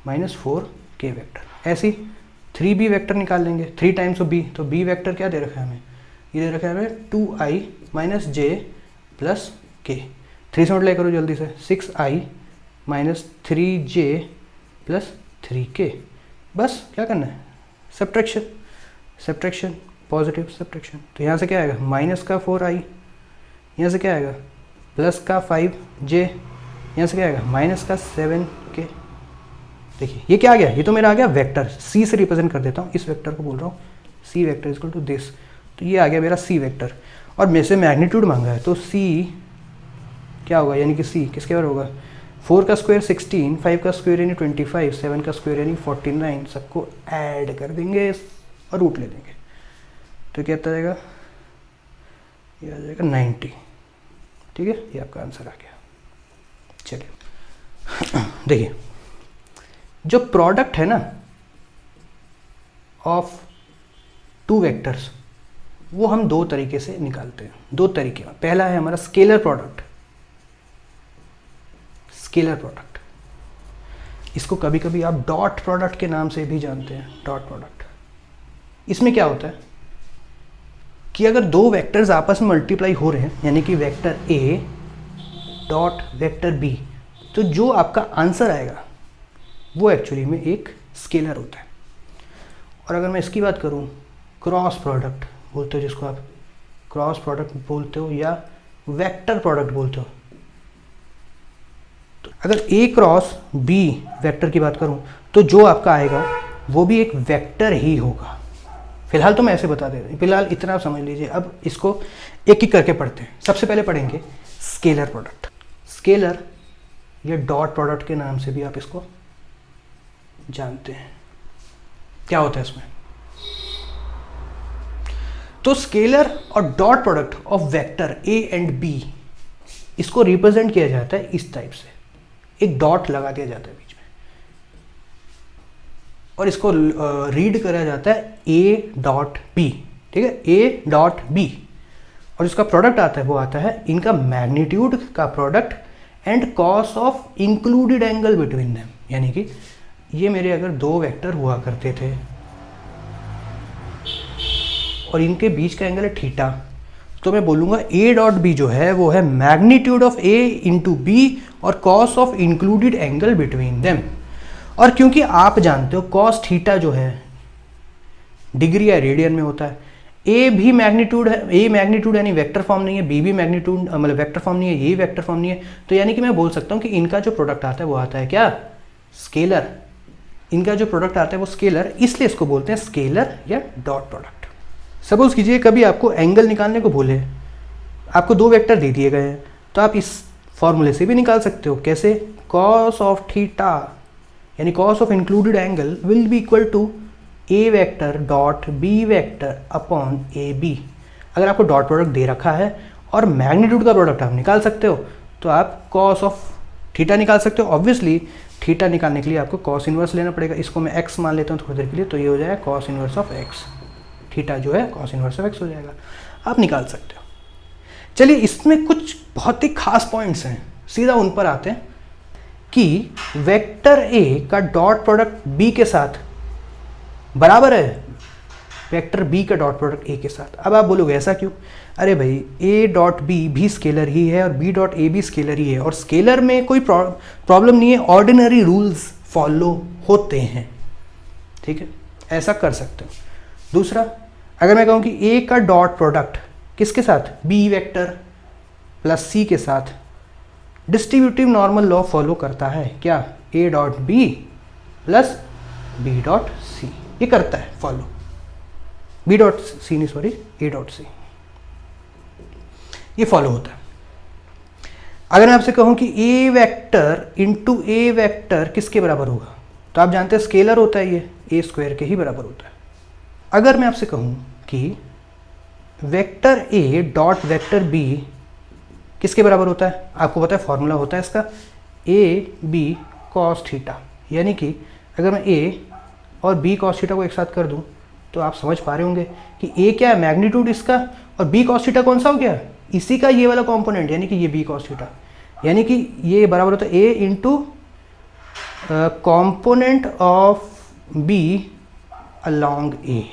minus 4k vector. ऐसी 3b वेक्टर निकाल लेंगे, 3 टाइम्स ऑफ b, तो b वेक्टर क्या दे रखा है हमें, ये दे रखा है हमें 2i minus j plus k। 3 से मल्टीप्लाई करो जल्दी से, 6i minus 3j plus 3k। बस क्या करना है, सब्ट्रैक्शन, सब्ट्रैक्शन पॉजिटिव सब्ट्रैक्शन। तो यहाँ से क्या आएगा माइनस का 4i, यहाँ से क्या आएगा प्लस का 5j, यहाँ से क्या आएगा माइनस का 7k। देखिए ये क्या आ गया, ये तो मेरा आ गया वेक्टर, c से रिप्रेजेंट कर देता हूँ, इस वेक्टर को बोल रहा हूँ c vector equal to this. तो ये आ गया मेरा c वेक्टर, और मेरे से मैग्नीट्यूड मांगा है, तो c क्या होगा, यानी कि c किसके बराबर होगा, 4 का स्क्वायर 16, 5 का स्क्वायर यानी 25, 7 का स्क्वायर यानी 49, सबको ऐड कर देंगे और रूट ले देंगे। तो क्या आता जाएगा, ये आ जाएगा 90। ठीक है, ये आपका आंसर आ गया। चलिए देखिए, जो प्रोडक्ट है ना ऑफ 2 वेक्टर्स, वो हम 2 तरीके से निकालते हैं, 2 तरीके। पहला है हमारा स्केलर प्रोडक्ट, स्केलर प्रोडक्ट, इसको कभी कभी आप डॉट प्रोडक्ट के नाम से भी जानते हैं, डॉट प्रोडक्ट। इसमें क्या होता है कि अगर 2 वेक्टर्स आपस में मल्टीप्लाई हो रहे हैं, यानी कि vector a dot vector b, तो जो आपका आंसर आएगा वो एक्चुअली में एक स्केलर होता है। और अगर मैं इसकी बात करूं, क्रॉस प्रोडक्ट बोलते हो, जिसको आप क्रॉस प्रोडक्ट बोलते हो या वेक्टर प्रोडक्ट बोलते हो, तो अगर a क्रॉस b वेक्टर की बात करूं, तो जो आपका आएगा वो भी एक वेक्टर ही होगा। फिलहाल तो मैं ऐसे बता दे रहा हूँ, फिलहाल इतना आप समझ लीजिए। अब इसको एक एक करके पढ़ते हैं। सबसे पहले पढ़ेंगे स्केलर प्रोडक्ट। स्केलर या डॉट प्रोडक्ट के नाम से भी आप इसको जानते हैं। क्या होता है इसमें, तो स्केलर और dot product of vector a and b, इसको रिप्रेजेंट किया जाता है इस टाइप से, एक डॉट लगा दिया जाता है बीच में, और इसको रीड करा जाता है a डॉट b। ठीक है, a डॉट b, और इसका प्रोडक्ट आता है वो आता है इनका मैग्नीट्यूड का product and cos of included angle between them. यानी कि ये मेरे अगर 2 वेक्टर हुआ करते थे और इनके बीच का एंगल है थीटा, तो मैं बोलूँगा a डॉट b जो है वो है magnitude of a into B और cos of included angle between them. और क्योंकि आप जानते हो कॉस थीटा जो है डिग्री या रेडियन में होता है, ए भी मैग्नीट्यूड है, ए मैग्नीट्यूड यानी वेक्टर फॉर्म नहीं है, बी भी मैग्नीट्यूड मतलब वेक्टर फॉर्म नहीं है, ये वेक्टर फॉर्म नहीं है, तो यानी कि मैं बोल सकता हूँ कि इनका जो प्रोडक्ट आता है वो आता है क्या, स्केलर। इनका जो प्रोडक्ट आता है वो स्केलर, इसलिए इसको बोलते हैं स्केलर या डॉट प्रोडक्ट। सपोज कीजिए कभी आपको एंगल निकालने को बोले, आपको दो वेक्टर दे दिए गए हैं, तो आप इस फॉर्मूले से भी निकाल सकते हो। कैसे, कॉस ऑफ थीटा यानी cos of included angle will be equal to A vector dot B vector upon A B. अगर आपको डॉट प्रोडक्ट दे रखा है और मैग्नीट्यूड का प्रोडक्ट आप निकाल सकते हो, तो आप कॉस ऑफ थीटा निकाल सकते हो। ऑब्वियसली थीटा निकालने के लिए आपको कॉस इनवर्स लेना पड़ेगा। इसको मैं एक्स मान लेता हूँ थोड़ी देर के लिए, तो ये हो जाएगा cos inverse of x. Theta जो है कॉस इनवर्स ऑफ एक्स हो जाएगा, आप निकाल सकते हो। चलिए इसमें कुछ बहुत ही खास पॉइंट्स हैं, सीधा उन पर आते हैं कि वेक्टर ए का डॉट प्रोडक्ट बी के साथ बराबर है वेक्टर बी का डॉट प्रोडक्ट ए के साथ। अब आप बोलोगे ऐसा क्यों, अरे भाई ए डॉट बी भी स्केलर ही है और बी डॉट ए भी स्केलर ही है, और स्केलर में कोई प्रॉब्लम नहीं है, ऑर्डिनरी रूल्स फॉलो होते हैं, ठीक है, ऐसा कर सकते हो। दूसरा, अगर मैं कहूँ कि ए का डॉट प्रोडक्ट किसके साथ, बी वेक्टर प्लस सी के साथ, डिस्ट्रीब्यूटिव नॉर्मल लॉ फॉलो करता है क्या, A dot B plus B dot C, ये करता है फॉलो, बी डॉट सी नहीं सॉरी ए डॉट सी, ये फॉलो होता है। अगर मैं आपसे कहूं कि ए वेक्टर इंटू ए वेक्टर किसके बराबर होगा, तो आप जानते हैं स्केलर होता है, ये ए स्क्वायर के ही बराबर होता है। अगर मैं आपसे कहूं कि vector A dot vector B किसके बराबर होता है, आपको पता है फॉर्मूला होता है इसका, ए बी कॉस थीटा, यानी कि अगर मैं ए और बी कॉस थीटा को एक साथ कर दूं तो आप समझ पा रहे होंगे कि ए क्या है, मैग्नीट्यूड इसका, और बी कॉस थीटा कौन सा हो गया, इसी का ये वाला कंपोनेंट, यानी कि ये बी कॉस थीटा, यानी कि ये बराबर होता है A into component of B along A.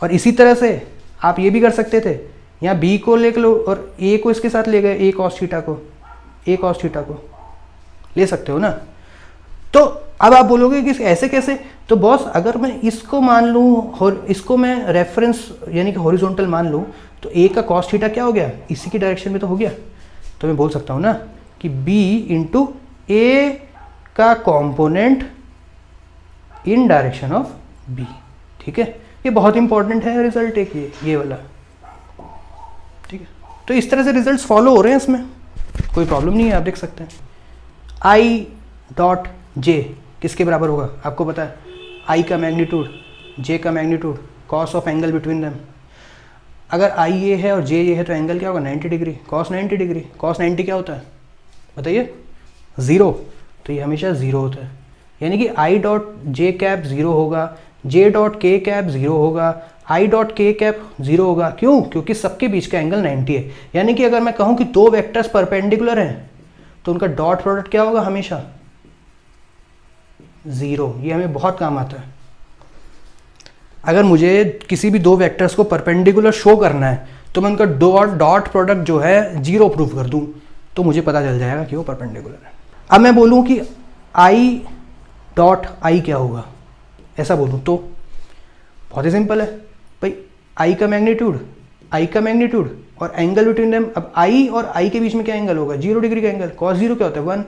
और इसी तरह से आप ये भी कर सकते थे, यहाँ बी को ले लो और ए को इसके साथ ले गए, ए कॉस थीटा को, ए कॉस थीटा को ले सकते हो ना। तो अब आप बोलोगे कि ऐसे कैसे, तो बॉस अगर मैं इसको मान लूँ और इसको मैं रेफरेंस यानी कि हॉरिजॉन्टल मान लूँ, तो ए का कॉस थीटा क्या हो गया, इसी की डायरेक्शन में तो हो गया। तो मैं बोल सकता हूँ ना कि बी इंटू ए का component in direction of B, ठीक है, ये बहुत इंपॉर्टेंट है रिजल्ट एक ये वाला, ठीक है। तो इस तरह से रिजल्ट्स फॉलो हो रहे हैं, इसमें कोई प्रॉब्लम नहीं है, आप देख सकते हैं। आई डॉट जे किसके बराबर होगा, आपको पता है, आई का मैग्नीट्यूड, जे का magnitude, cos of angle between them. अगर आई ये है और जे ये है तो एंगल क्या होगा, 90 डिग्री, कॉस 90 डिग्री। कॉस 90 क्या होता है बताइए, ज़ीरो, तो ये हमेशा ज़ीरो होता है, यानी कि I dot J cap zero होगा, जे डॉट के कैप ज़ीरो होगा, आई डॉट के कैप ज़ीरो होगा। क्यों, क्योंकि सबके बीच का एंगल 90 है। यानी कि अगर मैं कहूँ कि दो वेक्टर्स परपेंडिकुलर हैं तो उनका डॉट प्रोडक्ट क्या होगा, हमेशा ज़ीरो। ये हमें बहुत काम आता है। अगर मुझे किसी भी दो वेक्टर्स को परपेंडिकुलर शो करना है तो मैं उनका डॉट प्रोडक्ट जो है जीरो प्रूफ कर दूं, तो मुझे पता चल जाएगा कि वो परपेंडिकुलर है। अब मैं बोलूं कि आई डॉट आई क्या होगा, ऐसा बोलूं तो बहुत ही सिंपल है भाई, आई का मैग्नीट्यूड और एंगल बिटवीन देम। अब आई और आई के बीच में क्या एंगल होगा, 0 डिग्री का एंगल। कॉस 0 क्या होता है, 1,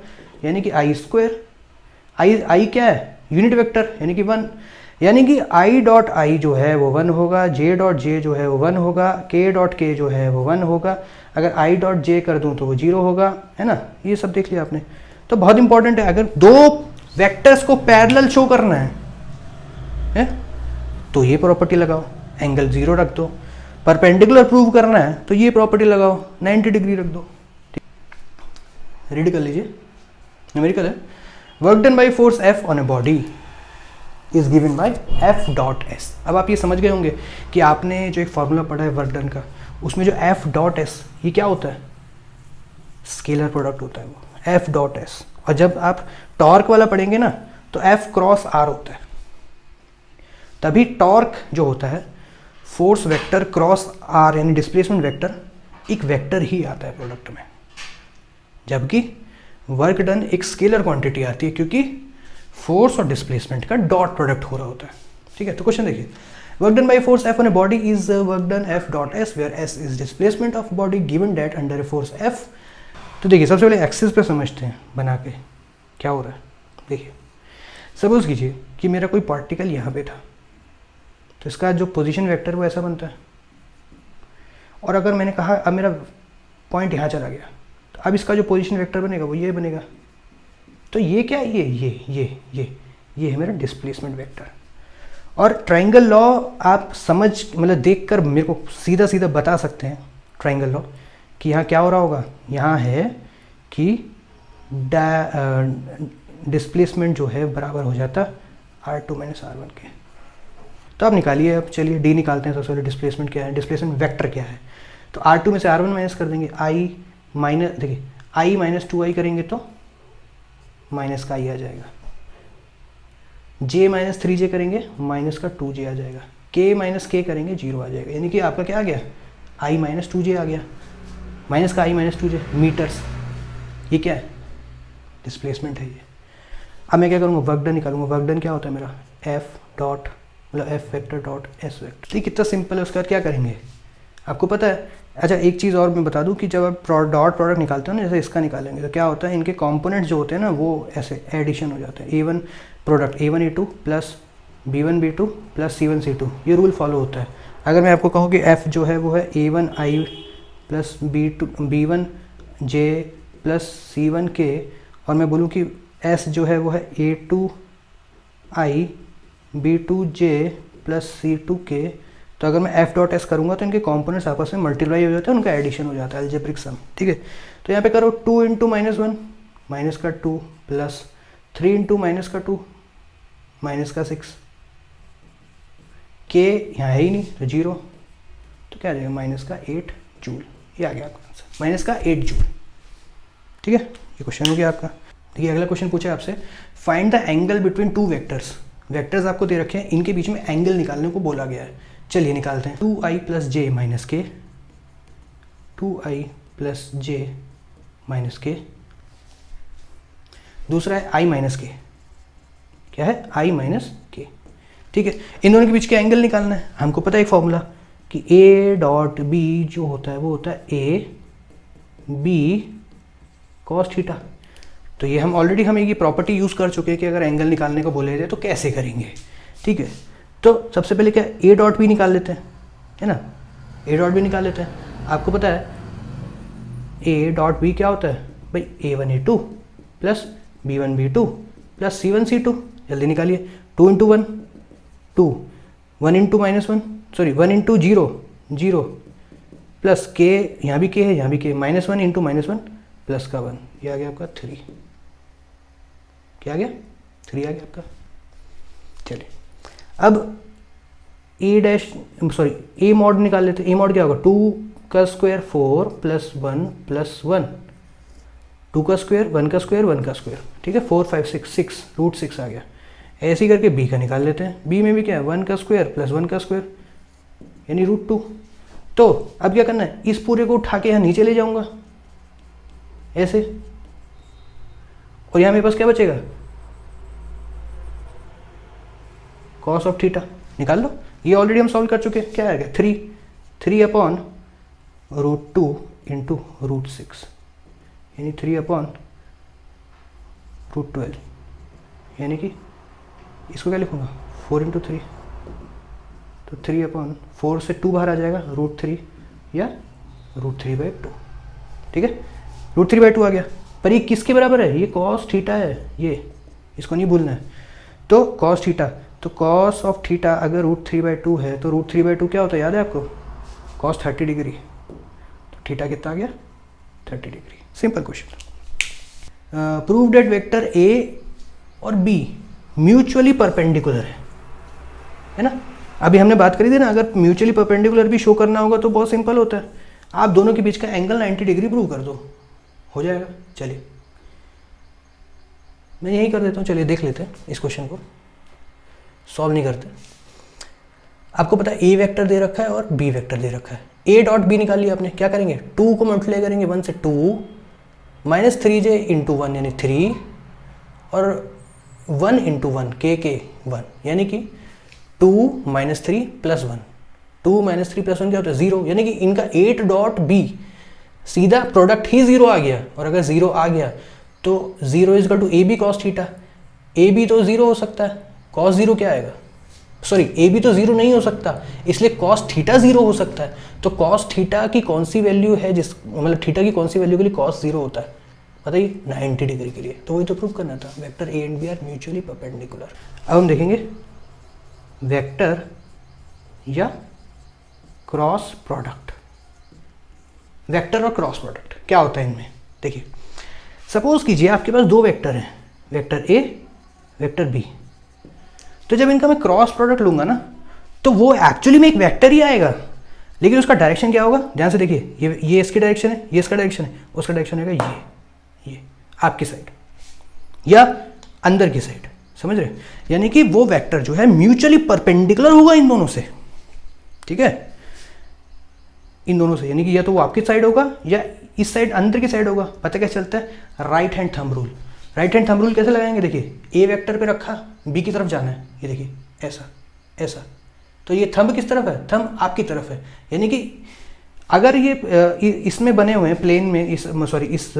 यानी कि आई स्क्वायर। आई क्या है, यूनिट वेक्टर, यानी कि 1, यानी कि आई डॉट आई जो है वो 1 होगा, जे डॉट जे जो है वो 1 होगा, के डॉट के जो है वो 1 होगा। अगर आई डॉट जे कर दूं तो वो 0 होगा, है ना। ये सब देख लिया आपने। तो बहुत इंपॉर्टेंट है, अगर दो वेक्टर्स को पैरेलल शो करना है तो ये प्रॉपर्टी लगाओ, एंगल 0 रख दो। परपेंडिकुलर प्रूव करना है तो ये प्रॉपर्टी लगाओ, 90 डिग्री रख दो। रीड कर लीजिए, न्यूमेरिकल है। Work done by force F on a body is given by F dot S. अब आप ये समझ गए होंगे कि आपने जो एक फॉर्मूला पढ़ा है वर्क डन का, उसमें जो एफ डॉट एस ये क्या होता है, स्केलर प्रोडक्ट होता है वो, एफ डॉट एस। और जब आप टॉर्क वाला पढ़ेंगे ना तो एफ क्रॉस आर होता है। तभी टॉर्क जो होता है फोर्स वेक्टर क्रॉस आर यानी डिस्प्लेसमेंट वेक्टर, एक वेक्टर ही आता है प्रोडक्ट में, जबकि वर्क डन एक स्केलर क्वांटिटी आती है क्योंकि फोर्स और डिस्प्लेसमेंट का डॉट प्रोडक्ट हो रहा होता है। ठीक है, तो क्वेश्चन देखिए, work done by force F on a body is work done F dot S, where S is displacement of body given that under a force F. तो देखिए सबसे पहले एक्सिस पे समझते हैं बना के क्या हो रहा है। देखिए सपोज कीजिए कि मेरा कोई पार्टिकल यहाँ पे था, तो इसका जो पोजीशन वेक्टर वो ऐसा बनता है, और अगर मैंने कहा अब मेरा पॉइंट यहाँ चला गया, तो अब इसका जो पोजीशन वेक्टर बनेगा वो ये बनेगा। तो ये क्या है, ये है मेरा डिस्प्लेसमेंट वेक्टर। और ट्रायंगल लॉ आप समझ मतलब देखकर मेरे को सीधा सीधा बता सकते हैं ट्रायंगल लॉ कि यहाँ क्या हो रहा होगा। यहाँ है कि डिस्प्लेसमेंट जो है बराबर हो जाता R2 माइनस R1 के। तो आप निकालिए, अब चलिए डी निकालते हैं। सबसे पहले डिस्प्लेसमेंट क्या है, डिस्प्लेसमेंट वेक्टर क्या है। तो R2 में से R1 माइनस कर देंगे, आई माइनस देखिए आई माइनस 2i करेंगे तो माइनस का i आ जाएगा, j माइनस 3j करेंगे माइनस का 2j आ जाएगा, k माइनस k करेंगे 0 आ जाएगा। यानी कि आपका क्या आ गया, i माइनस 2j आ गया, माइनस का i माइनस 2j मीटर्स। ये क्या है, डिस्प्लेसमेंट है ये। अब मैं क्या करूँगा, वर्क डन निकालूंगा। वर्क डन क्या होता है मेरा, एफ डॉट मतलब F vector dot S vector. ठीक, कितना सिंपल है। उसके बाद क्या करेंगे आपको पता है। अच्छा एक चीज़ और मैं बता दूं कि जब आप डॉट प्रोडक्ट निकालते हो ना, जैसे इसका निकालेंगे तो क्या होता है, इनके कंपोनेंट्स जो होते हैं ना वो ऐसे एडिशन हो जाते हैं। A1 product A1A2 plus B1B2 plus C1C2, ये रूल फॉलो होता है। अगर मैं आपको कहूँ कि F जो है वो है A1I plus B1J plus C1K, और मैं बोलूँ कि S जो है वो है A2I B2J प्लस C2K, तो अगर मैं F डॉट एस करूँगा तो इनके कंपोनेंट्स आपस में मल्टीप्लाई हो जाते हैं, उनका एडिशन हो जाता है, अलजेब्रिक सम। ठीक है, तो यहाँ पे करो 2 इंटू माइनस 1 माइनस का 2 प्लस 3 इंटू माइनस का 2 माइनस का 6, के यहाँ है ही नहीं तो 0, तो क्या आ जाएगा माइनस का 8 जूल। ये आ गया आपका आंसर, माइनस का 8 जूल। ठीक है, ये क्वेश्चन हो गया आपका। देखिए अगला क्वेश्चन पूछा है आपसे, find the angle between two vectors. Vectors आपको दे रखे हैं, इनके बीच में एंगल निकालने को बोला गया है। चलिए निकालते हैं। 2i प्लस जे माइनस के, 2i प्लस जे माइनस के, दूसरा है i माइनस के। क्या है, i माइनस के। ठीक है, इन दोनों के बीच के एंगल निकालना है। हमको पता है एक फॉर्मूला कि a डॉट b जो होता है वो होता है a b cos थीटा। तो ये हम ऑलरेडी हम ये प्रॉपर्टी यूज़ कर चुके हैं कि अगर एंगल निकालने को बोले थे तो कैसे करेंगे। ठीक है, तो सबसे पहले क्या a डॉट बी निकाल लेते हैं, है ना, a डॉट बी निकाल लेते हैं। आपको पता है a डॉट बी क्या होता है भाई, A1A2 plus B1B2 plus C1C2। जल्दी निकालिए, 2 into 1 2, 1 into minus 1 sorry 1 into 0 0 plus के, यहाँ भी के है यहाँ भी के, माइनस 1 इंटू माइनस 1 प्लस का 1, ये आ गया आपका 3। क्या आ गया, 3 आ गया आपका। चलिए अब ए डैश सॉरी ए मॉड निकाल लेते हैं। ए मॉड क्या होगा, 2 का स्क्वायर 4 प्लस 1 प्लस 1, 2 का स्क्वायर 1 का स्क्वायर 1 का स्क्वायर। ठीक है, 4 5 6 6 रूट 6 आ गया। ऐसे ही करके बी का निकाल लेते हैं। बी में भी क्या है, 1 का स्क्वायर प्लस 1 का स्क्वायर यानी रूट 2। तो अब क्या करना है, इस पूरे को उठा के यहाँ नीचे ले जाऊंगा ऐसे, और यहाँ मेरे पास क्या बचेगा, कॉस ऑफ थीटा। निकाल लो, ये ऑलरेडी हम सॉल्व कर चुके हैं। क्या आएगा, 3 अपॉन रूट 2 इंटू रूट 6 यानी 3 अपॉन रूट 12, यानी कि इसको क्या लिखूंगा 4 इंटू 3, तो 3 अपॉन 4 से 2 बाहर आ जाएगा, रूट 3 या रूट 3/2। ठीक है, रूट 3/2 आ गया। पर ये किसके बराबर है, ये कॉस थीटा है, ये इसको नहीं भूलना है। तो कॉस थीटा, तो कॉस ऑफ थीटा अगर रूट 3/2 है तो रूट 3/2 क्या होता है, याद है आपको, कॉस 30 डिग्री। तो थीटा कितना आ गया, 30 degree. Simple question. Prove that vector A और बी म्यूचुअली परपेंडिकुलर है ना। अभी हमने बात करी थी ना, अगर म्यूचुअली परपेंडिकुलर भी शो करना होगा तो बहुत सिंपल होता है, आप दोनों के बीच का एंगल 90 डिग्री प्रूव कर दो, हो जाएगा। चलिए मैं यही कर देता हूँ। चलिए देख लेते हैं इस क्वेश्चन को, सॉल्व नहीं करते। आपको पता है ए वेक्टर दे रखा है और बी वेक्टर दे रखा है। ए डॉट बी निकाल लिया आपने, क्या करेंगे 2 को मल्टीप्लाई करेंगे 1 से 2 माइनस 3j इंटू 1 यानी 3 और 1 इंटू 1 के 1 यानी कि 2 माइनस 3 प्लस 1, 2 माइनस 3 प्लस 1 क्या होता है 0, यानी कि इनका 8 डॉट बी सीधा प्रोडक्ट ही 0 आ गया। और अगर 0 आ गया तो 0 is equal to A B cos theta, A B तो 0 हो सकता है, कॉस 0 क्या आएगा, सॉरी ए बी तो 0 नहीं हो सकता, इसलिए कॉस थीटा 0 हो सकता है। तो कॉस थीटा की कौन सी वैल्यू है जिस मतलब थीटा की कौन सी वैल्यू के लिए कॉस 0 होता है बताइए, 90 डिग्री के लिए। तो वही तो प्रूव करना था, vector A and B are mutually perpendicular. अब हम देखेंगे वेक्टर या क्रॉस प्रोडक्ट। वेक्टर और क्रॉस प्रोडक्ट क्या होता है इनमें, देखिए सपोज कीजिए आपके पास दो वेक्टर हैं, वेक्टर ए वेक्टर बी। तो जब इनका मैं क्रॉस प्रोडक्ट लूंगा ना तो वो एक्चुअली में एक वेक्टर ही आएगा, लेकिन उसका डायरेक्शन क्या होगा, ध्यान से देखिए, ये इसकी डायरेक्शन है, ये इसका डायरेक्शन है, उसका डायरेक्शन होगा ये आपकी साइड या अंदर की साइड, समझ रहे, यानी कि वो वेक्टर जो है म्यूचुअली परपेंडिकुलर होगा इन दोनों से, ठीक है, इन दोनों से, यानी कि या तो वो आपकी साइड होगा या इस साइड अंदर की साइड होगा। पता क्या चलता है, right hand thumb rule. Right hand thumb rule कैसे लगाएंगे, देखिए ए वेक्टर पे रखा, बी की तरफ जाना है, ये देखिए ऐसा ऐसा, तो ये थंब किस तरफ है, थंब आपकी तरफ है, यानी कि अगर ये इसमें बने हुए हैं प्लेन में, इस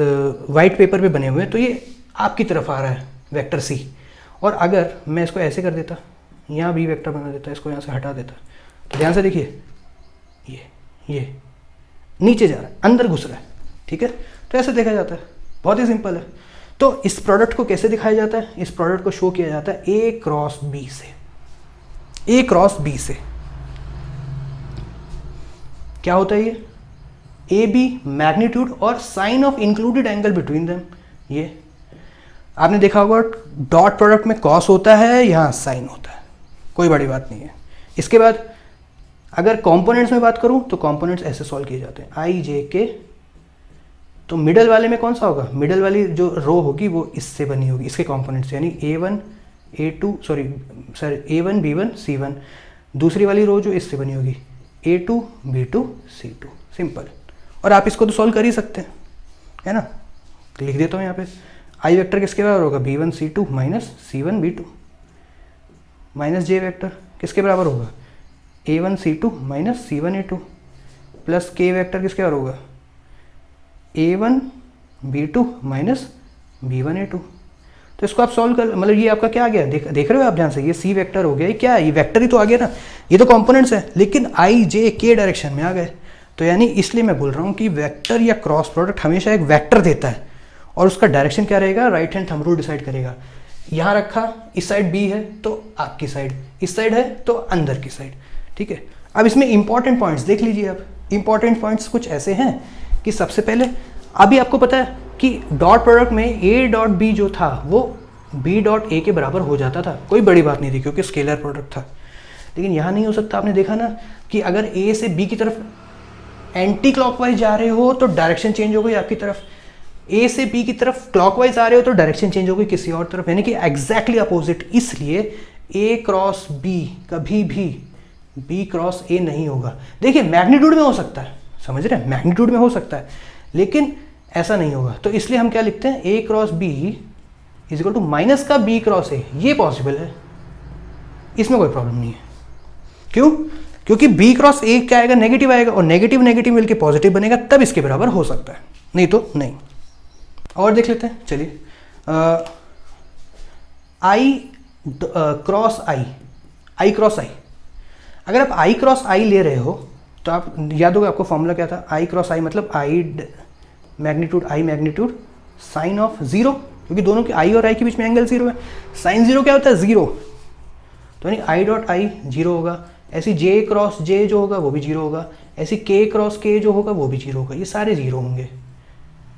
वाइट पेपर पे बने हुए हैं, तो ये आपकी तरफ आ रहा है वेक्टर सी। और अगर मैं इसको ऐसे कर देता, यहाँ बी वेक्टर बना देता, इसको यहाँ से हटा देता, तो ध्यान से देखिए ये नीचे जा रहा है, अंदर घुस रहा है, ठीक है, तो ऐसे देखा जाता है, बहुत ही सिंपल है। तो इस प्रोडक्ट को कैसे दिखाया जाता है, इस प्रोडक्ट को शो किया जाता है ए क्रॉस बी से, ए क्रॉस बी से क्या होता है, ये ए बी मैग्नीट्यूड और sine of included angle between them. ये आपने देखा होगा डॉट प्रोडक्ट में कॉस होता है, यहाँ साइन होता है, कोई बड़ी बात नहीं है। इसके बाद अगर कंपोनेंट्स में बात करूं तो कंपोनेंट्स ऐसे सॉल्व किए जाते हैं, आई जे के, तो मिडल वाले में कौन सा होगा, मिडल वाली जो रो होगी वो इससे बनी होगी, इसके कंपोनेंट्स, यानी A1 A2 A1 B1 C1, दूसरी वाली रो जो इससे बनी होगी A2 B2 C2, सिंपल। और आप इसको तो सॉल्व कर ही सकते हैं, है ना, लिख देता हूँ यहाँ पे, आई वेक्टर किसके बराबर होगा, B1 C2 minus C1 B2, minus जे वेक्टर किसके बराबर होगा, A1 C2 minus C1 A2, plus के वेक्टर किसके बराबर होगा, A1 B2 minus B1 A2। तो इसको आप सॉल्व कर, मतलब ये आपका क्या आ गया, देख रहे हो आप ध्यान से, ये सी वेक्टर हो गया, ये क्या है, ये वेक्टर ही तो आ गया ना, ये तो कंपोनेंट्स है, लेकिन आई जे के डायरेक्शन में आ गए। तो यानी इसलिए मैं बोल रहा हूँ कि वेक्टर या क्रॉस प्रोडक्ट हमेशा एक वेक्टर देता है और उसका डायरेक्शन क्या रहेगा, right hand thumb rule decide करेगा। यहाँ रखा, इस साइड बी है तो आपकी साइड, इस साइड है तो अंदर की साइड, ठीक है। अब इसमें इंपॉर्टेंट पॉइंट्स देख लीजिए आप, इंपॉर्टेंट पॉइंट्स कुछ ऐसे हैं कि सबसे पहले अभी आपको पता है कि डॉट प्रोडक्ट में ए डॉट बी जो था वो बी डॉट ए के बराबर हो जाता था, कोई बड़ी बात नहीं थी क्योंकि स्केलर प्रोडक्ट था। लेकिन यहाँ नहीं हो सकता, आपने देखा ना कि अगर ए से बी की तरफ एंटी क्लॉकवाइज जा रहे हो तो डायरेक्शन चेंज हो गई आपकी तरफ, ए से बी की तरफ क्लॉकवाइज आ रहे हो तो डायरेक्शन चेंज हो गई किसी और तरफ, यानी कि एग्जैक्टली अपोजिट। इसलिए ए क्रॉस बी कभी भी बी क्रॉस ए नहीं होगा। देखिए मैग्नीट्यूड में हो सकता है, समझ रहे हैं, मैग्नीट्यूड में हो सकता है, लेकिन ऐसा नहीं होगा। तो इसलिए हम क्या लिखते हैं, A cross B is equal to minus का बी क्रॉस ए, ये पॉसिबल है, इसमें कोई प्रॉब्लम नहीं है। क्यों, क्योंकि बी क्रॉस ए क्या आएगा, नेगेटिव आएगा, और नेगेटिव नेगेटिव मिलकर पॉजिटिव बनेगा, तब इसके बराबर हो सकता है, नहीं तो नहीं। और देख लेते हैं, चलिए आई क्रॉस आई, आई क्रॉस आई, अगर आप आई क्रॉस आई ले रहे हो तो आप याद होगा आपको फॉर्मूला क्या था, आई क्रॉस आई मतलब आई मैग्नीट्यूड साइन ऑफ जीरो, क्योंकि दोनों के आई और आई के बीच में एंगल जीरो है, साइन जीरो क्या होता है, जीरो, तो यानी आई डॉट आई जीरो होगा। ऐसी जे क्रॉस जे जो होगा वो भी जीरो होगा, ऐसी के क्रॉस के जो होगा वो भी जीरो होगा, ये सारे जीरो होंगे,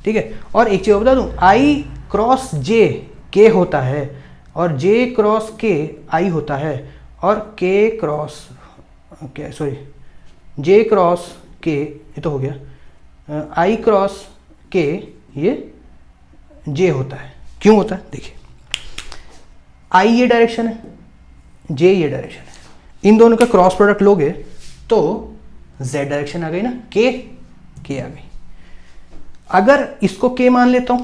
ठीक है। और एक चीज़ बता दूं, आई क्रॉस जे के होता है और जे क्रॉस के आई होता है, और के क्रॉस जे क्रॉस के, ये तो हो गया, आई क्रॉस के ये जे होता है। क्यों होता है, देखिए आई ये डायरेक्शन है, जे ये डायरेक्शन है, इन दोनों का क्रॉस प्रोडक्ट लोगे तो z डायरेक्शन आ गई ना, के आ गई। अगर इसको के मान लेता हूं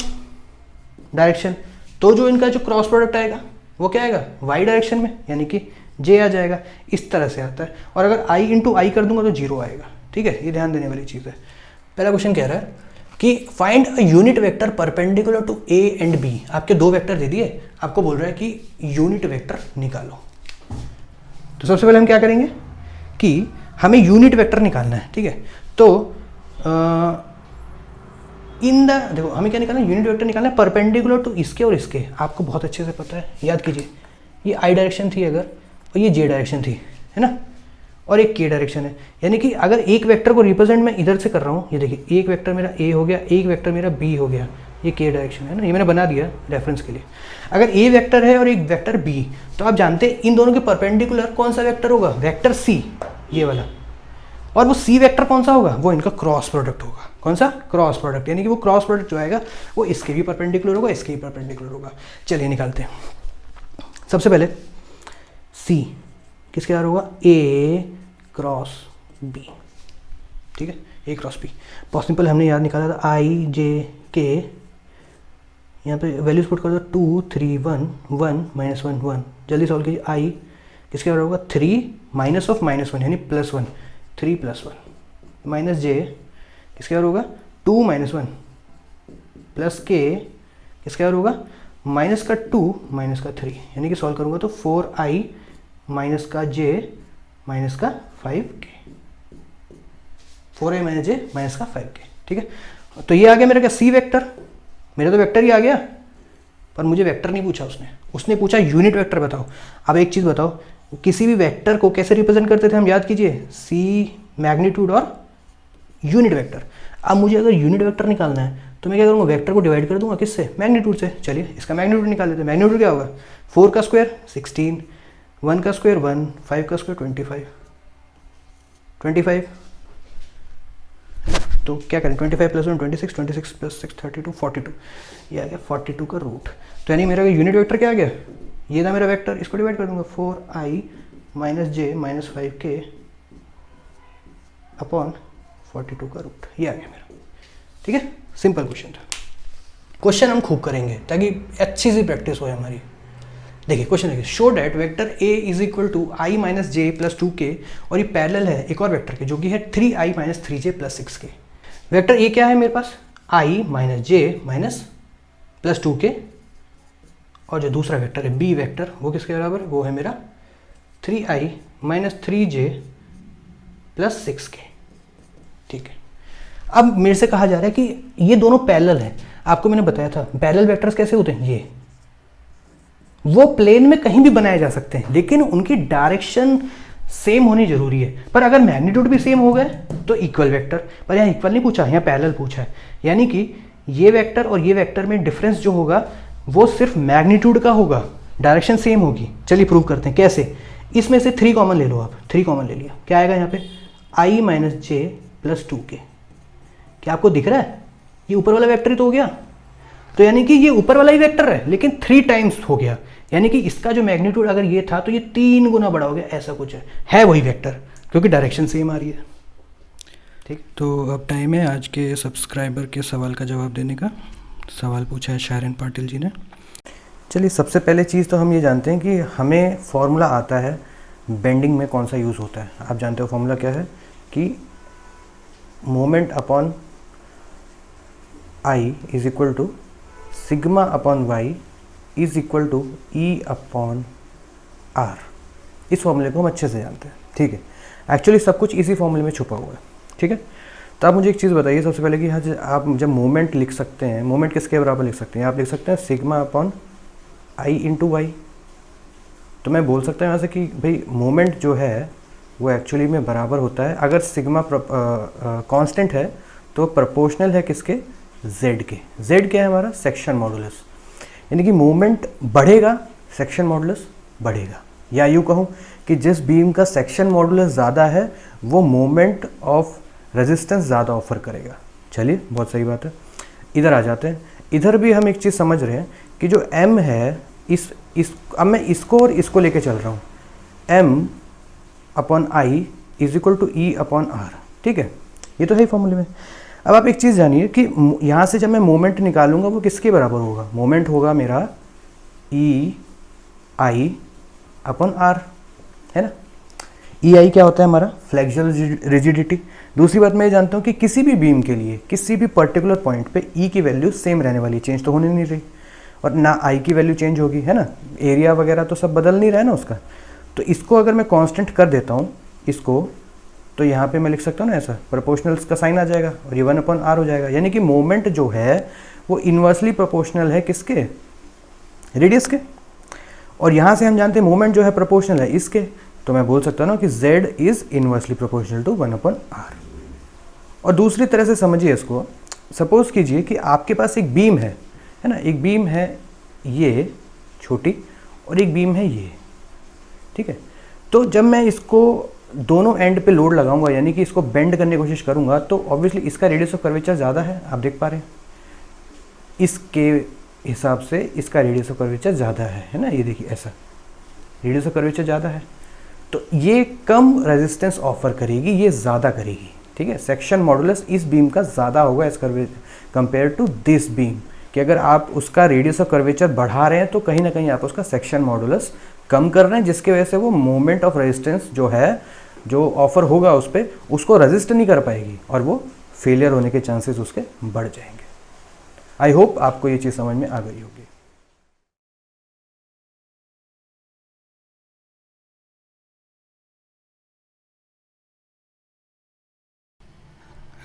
डायरेक्शन, तो जो इनका जो क्रॉस प्रोडक्ट आएगा वो क्या आएगा, y डायरेक्शन में, यानी कि जे आ जाएगा, इस तरह से आता है। और अगर आई इंटू आई कर दूंगा तो 0 आएगा। ठीक है, ये ध्यान देने वाली चीज़ है। पहला क्वेश्चन कह रहा है कि find a unit vector perpendicular to A and B. आपके दो वेक्टर दे दिए, आपको बोल रहा है कि यूनिट वेक्टर निकालो। तो सबसे पहले हम क्या करेंगे कि हमें यूनिट वेक्टर निकालना है। ठीक है, तो देखो हमें क्या निकालना है, यूनिट वेक्टर निकालना है परपेंडिकुलर टू इसके और इसके। आपको बहुत अच्छे से पता है, याद कीजिए, ये आई डायरेक्शन थी अगर, और ये जे डायरेक्शन थी, है ना, और एक के डायरेक्शन है। यानी कि अगर एक वेक्टर को रिप्रेजेंट मैं इधर से कर रहा हूँ, ये देखिए एक वेक्टर मेरा ए हो गया, एक वेक्टर मेरा बी हो गया, ये के डायरेक्शन है ना, ये मैंने बना दिया रेफरेंस के लिए। अगर ए वेक्टर है और एक वेक्टर बी, तो आप जानते हैं इन दोनों के परपेंडिकुलर कौन सा वेक्टर होगा, वेक्टर सी, ये वाला। और वो सी वेक्टर कौन सा होगा, वो इनका क्रॉस प्रोडक्ट होगा। कौन सा, क्रॉस प्रोडक्ट, यानी कि वो क्रॉस प्रोडक्ट जो आएगा वो इसके भी परपेंडिकुलर होगा, इसके भी परपेंडिकुलर होगा। चलिए निकालते हैं। सबसे पहले सी किसके बारे होगा, ए क्रॉस बी। ठीक है, ए क्रॉस बी। बहुत सिंपल, हमने याद निकाला था आई जे के, यहाँ पे वैल्यूज पुट कर दो 2 3 1 1 -1 1। जल्दी सॉल्व कीजिए। आई किसके बारे होगा, 3 माइनस ऑफ -1 यानी +1, 3 + 1 माइनस जे किसके बारे होगा 2 - 1 प्लस के किसके बारे होगा माइनस का 2 माइनस का 3, यानी कि सॉल्व करूँगा तो 4i माइनस का जे माइनस का 5k, 4i माइनस जे माइनस का 5k। ठीक है, तो ये आ गया मेरा क्या, सी वेक्टर। मेरा तो वेक्टर ही आ गया, पर मुझे वेक्टर नहीं पूछा उसने पूछा यूनिट वेक्टर बताओ। अब एक चीज़ बताओ, किसी भी वेक्टर को कैसे रिप्रेजेंट करते थे हम, याद कीजिए, सी मैग्नीट्यूड और यूनिट वेक्टर। अब मुझे अगर यूनिट वेक्टर निकालना है तो मैं क्या करूँगा, वेक्टर को डिवाइड कर दूंगा किससे, मैग्नीट्यूड से। चलिए इसका मैग्नीट्यूड निकाल लेते हैं। मैग्नीट्यूड क्या होगा, 4 का स्क्वायर 16, 1 का स्क्वायर 1, 5 का स्क्वायर 25। तो क्या करें, 25 + 1 26, 26 + 6 32, 42। ये आ गया 42 का रूट। तो यानी मेरा यूनिट वेक्टर क्या आ गया, ये था मेरा वेक्टर, इसको डिवाइड कर दूंगा 4i माइनस जे माइनस 5k अपॉन 42 का रूट। ये आ गया मेरा। ठीक है, सिंपल क्वेश्चन था। क्वेश्चन हम खूब करेंगे ताकि अच्छी सी प्रैक्टिस हो हमारी। देखिए क्वेश्चन देखिए, show that vector a is equal to I minus J plus 2k, और ये पैरेलल है एक और वेक्टर के जो कि है 3i minus 3j plus 6k। Vector a क्या है मेरे पास, i minus J minus plus 2k, और जो दूसरा वेक्टर है b वेक्टर वो किसके बराबर है, वो है मेरा 3i minus 3j plus 6k। ठीक है, अब मेरे से कहा जा रहा है कि ये दोनों पैरेलल है। आपको मैंने बताया था पैरेलल वेक्टर्स कैसे होते हैं, ये वो प्लेन में कहीं भी बनाए जा सकते हैं, लेकिन उनकी डायरेक्शन सेम होनी जरूरी है। पर अगर मैग्नीट्यूड भी सेम हो गए तो इक्वल वेक्टर, पर यहाँ इक्वल नहीं पूछा, यहाँ पैरेलल पूछा है। यानी कि ये वेक्टर और ये वेक्टर में डिफरेंस जो होगा वो सिर्फ मैग्नीट्यूड का होगा, डायरेक्शन सेम होगी। चलिए प्रूव करते हैं कैसे। इसमें से 3 कॉमन ले लो आप, 3 कॉमन ले लिया, क्या आएगा यहाँ पे, i minus J plus 2k। क्या आपको दिख रहा है, ये ऊपर वाला वेक्टर ही तो हो गया। तो यानी कि ये ऊपर वाला ही वेक्टर है लेकिन 3 टाइम्स हो गया, यानी कि इसका जो मैग्नीट्यूड अगर ये था तो ये 3 गुना बड़ा हो गया, ऐसा कुछ है वही वेक्टर, क्योंकि डायरेक्शन सेम आ रही है। ठीक, तो अब टाइम है आज के सब्सक्राइबर के सवाल का जवाब देने का। सवाल पूछा है शायरन पाटिल जी ने। चलिए सबसे पहले चीज़ तो हम ये जानते हैं कि हमें फॉर्मूला आता है बेंडिंग में कौन सा यूज़ होता है। आप जानते हो फॉर्मूला क्या है कि moment upon I is equal to sigma upon Y is equal to E upon R. इस फॉर्मूले को हम अच्छे से जानते हैं। ठीक है, एक्चुअली सब कुछ इसी फॉर्मूले में छुपा हुआ है। ठीक है, तो आप मुझे एक चीज़ बताइए सबसे पहले कि यहाँ आप जब मोमेंट लिख सकते हैं, मोमेंट किसके बराबर लिख सकते हैं, आप लिख सकते हैं sigma upon I into Y. तो मैं बोल सकता हूँ यहाँ से कि भाई मोमेंट जो है वो एक्चुअली में बराबर होता है, अगर सिग्मा कांस्टेंट है तो प्रोपोर्शनल है किसके, z के। z क्या है हमारा, सेक्शन मॉडुलस। यानी कि मोमेंट बढ़ेगा, सेक्शन मॉडुलस बढ़ेगा। या यूँ कहूँ कि जिस बीम का सेक्शन मॉडुलस ज़्यादा है वो मोमेंट ऑफ रेजिस्टेंस ज़्यादा ऑफर करेगा। चलिए बहुत सही बात है। इधर आ जाते हैं, इधर भी हम एक चीज़ समझ रहे हैं कि जो m है इस अब मैं इसको और इसको लेके चल रहा हूँ, m upon I is equal to E upon R. ठीक है, ये तो है फॉर्मूले में। अब आप एक चीज़ जानिए कि यहाँ से जब मैं मोमेंट निकालूंगा वो किसके बराबर होगा, मोमेंट होगा मेरा ई आई अपॉन आर। है ना। ई आई क्या होता है हमारा, फ्लेक्सुरल रिजिडिटी। दूसरी बात मैं ये जानता हूँ कि किसी भी बीम के लिए किसी भी पर्टिकुलर पॉइंट पे ई की वैल्यू सेम रहने वाली, चेंज तो होने नहीं रही, और ना आई की वैल्यू चेंज होगी, है ना। एरिया वगैरह तो सब बदल नहीं रहा है ना उसका। तो इसको अगर मैं कांस्टेंट कर देता हूँ इसको, तो यहाँ पे मैं लिख सकता हूँ ना ऐसा, प्रोपोर्शनल्स का साइन आ जाएगा और ये 1/r हो जाएगा। यानी कि मोमेंट जो है वो इन्वर्सली प्रोपोर्शनल है किसके, रेडियस के। और यहाँ से हम जानते हैं मोमेंट जो है प्रोपोर्शनल है इसके, तो मैं बोल सकता हूँ ना कि z is inversely proportional to 1/r। और दूसरी तरह से समझिए इसको, सपोज कीजिए कि आपके पास एक बीम है ना, एक बीम है ये छोटी और एक बीम है ये, ठीक है। तो जब मैं इसको दोनों एंड पे लोड लगाऊंगा, यानी कि इसको बेंड करने की कोशिश करूंगा, तो ऑब्वियसली इसका रेडियस ऑफ कर्वेचर ज़्यादा है, आप देख पा रहे हैं। इसके हिसाब से इसका रेडियस ऑफ कर्वेचर ज़्यादा है ना, ये देखिए ऐसा रेडियस ऑफ कर्वेचर ज़्यादा है, तो ये कम रेजिस्टेंस ऑफर करेगी, ये ज़्यादा करेगी, ठीक है। सेक्शन मॉडुलस इस बीम का ज़्यादा होगा as compare to this beam, कि अगर आप उसका रेडियस ऑफ कर्वेचर बढ़ा रहे हैं तो कहीं ना कहीं आप उसका सेक्शन मॉडुलस कम कर रहे हैं, जिसकी वजह से वो मोमेंट ऑफ रेजिस्टेंस जो है, जो ऑफर होगा उस पर, उसको रेजिस्ट नहीं कर पाएगी और वो फेलियर होने के चांसेस उसके बढ़ जाएंगे। आई होप आपको ये चीज़ समझ में आ गई होगी।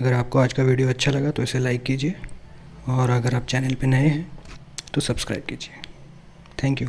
अगर आपको आज का वीडियो अच्छा लगा तो इसे लाइक कीजिए, और अगर आप चैनल पे नए हैं तो सब्सक्राइब कीजिए। Thank you.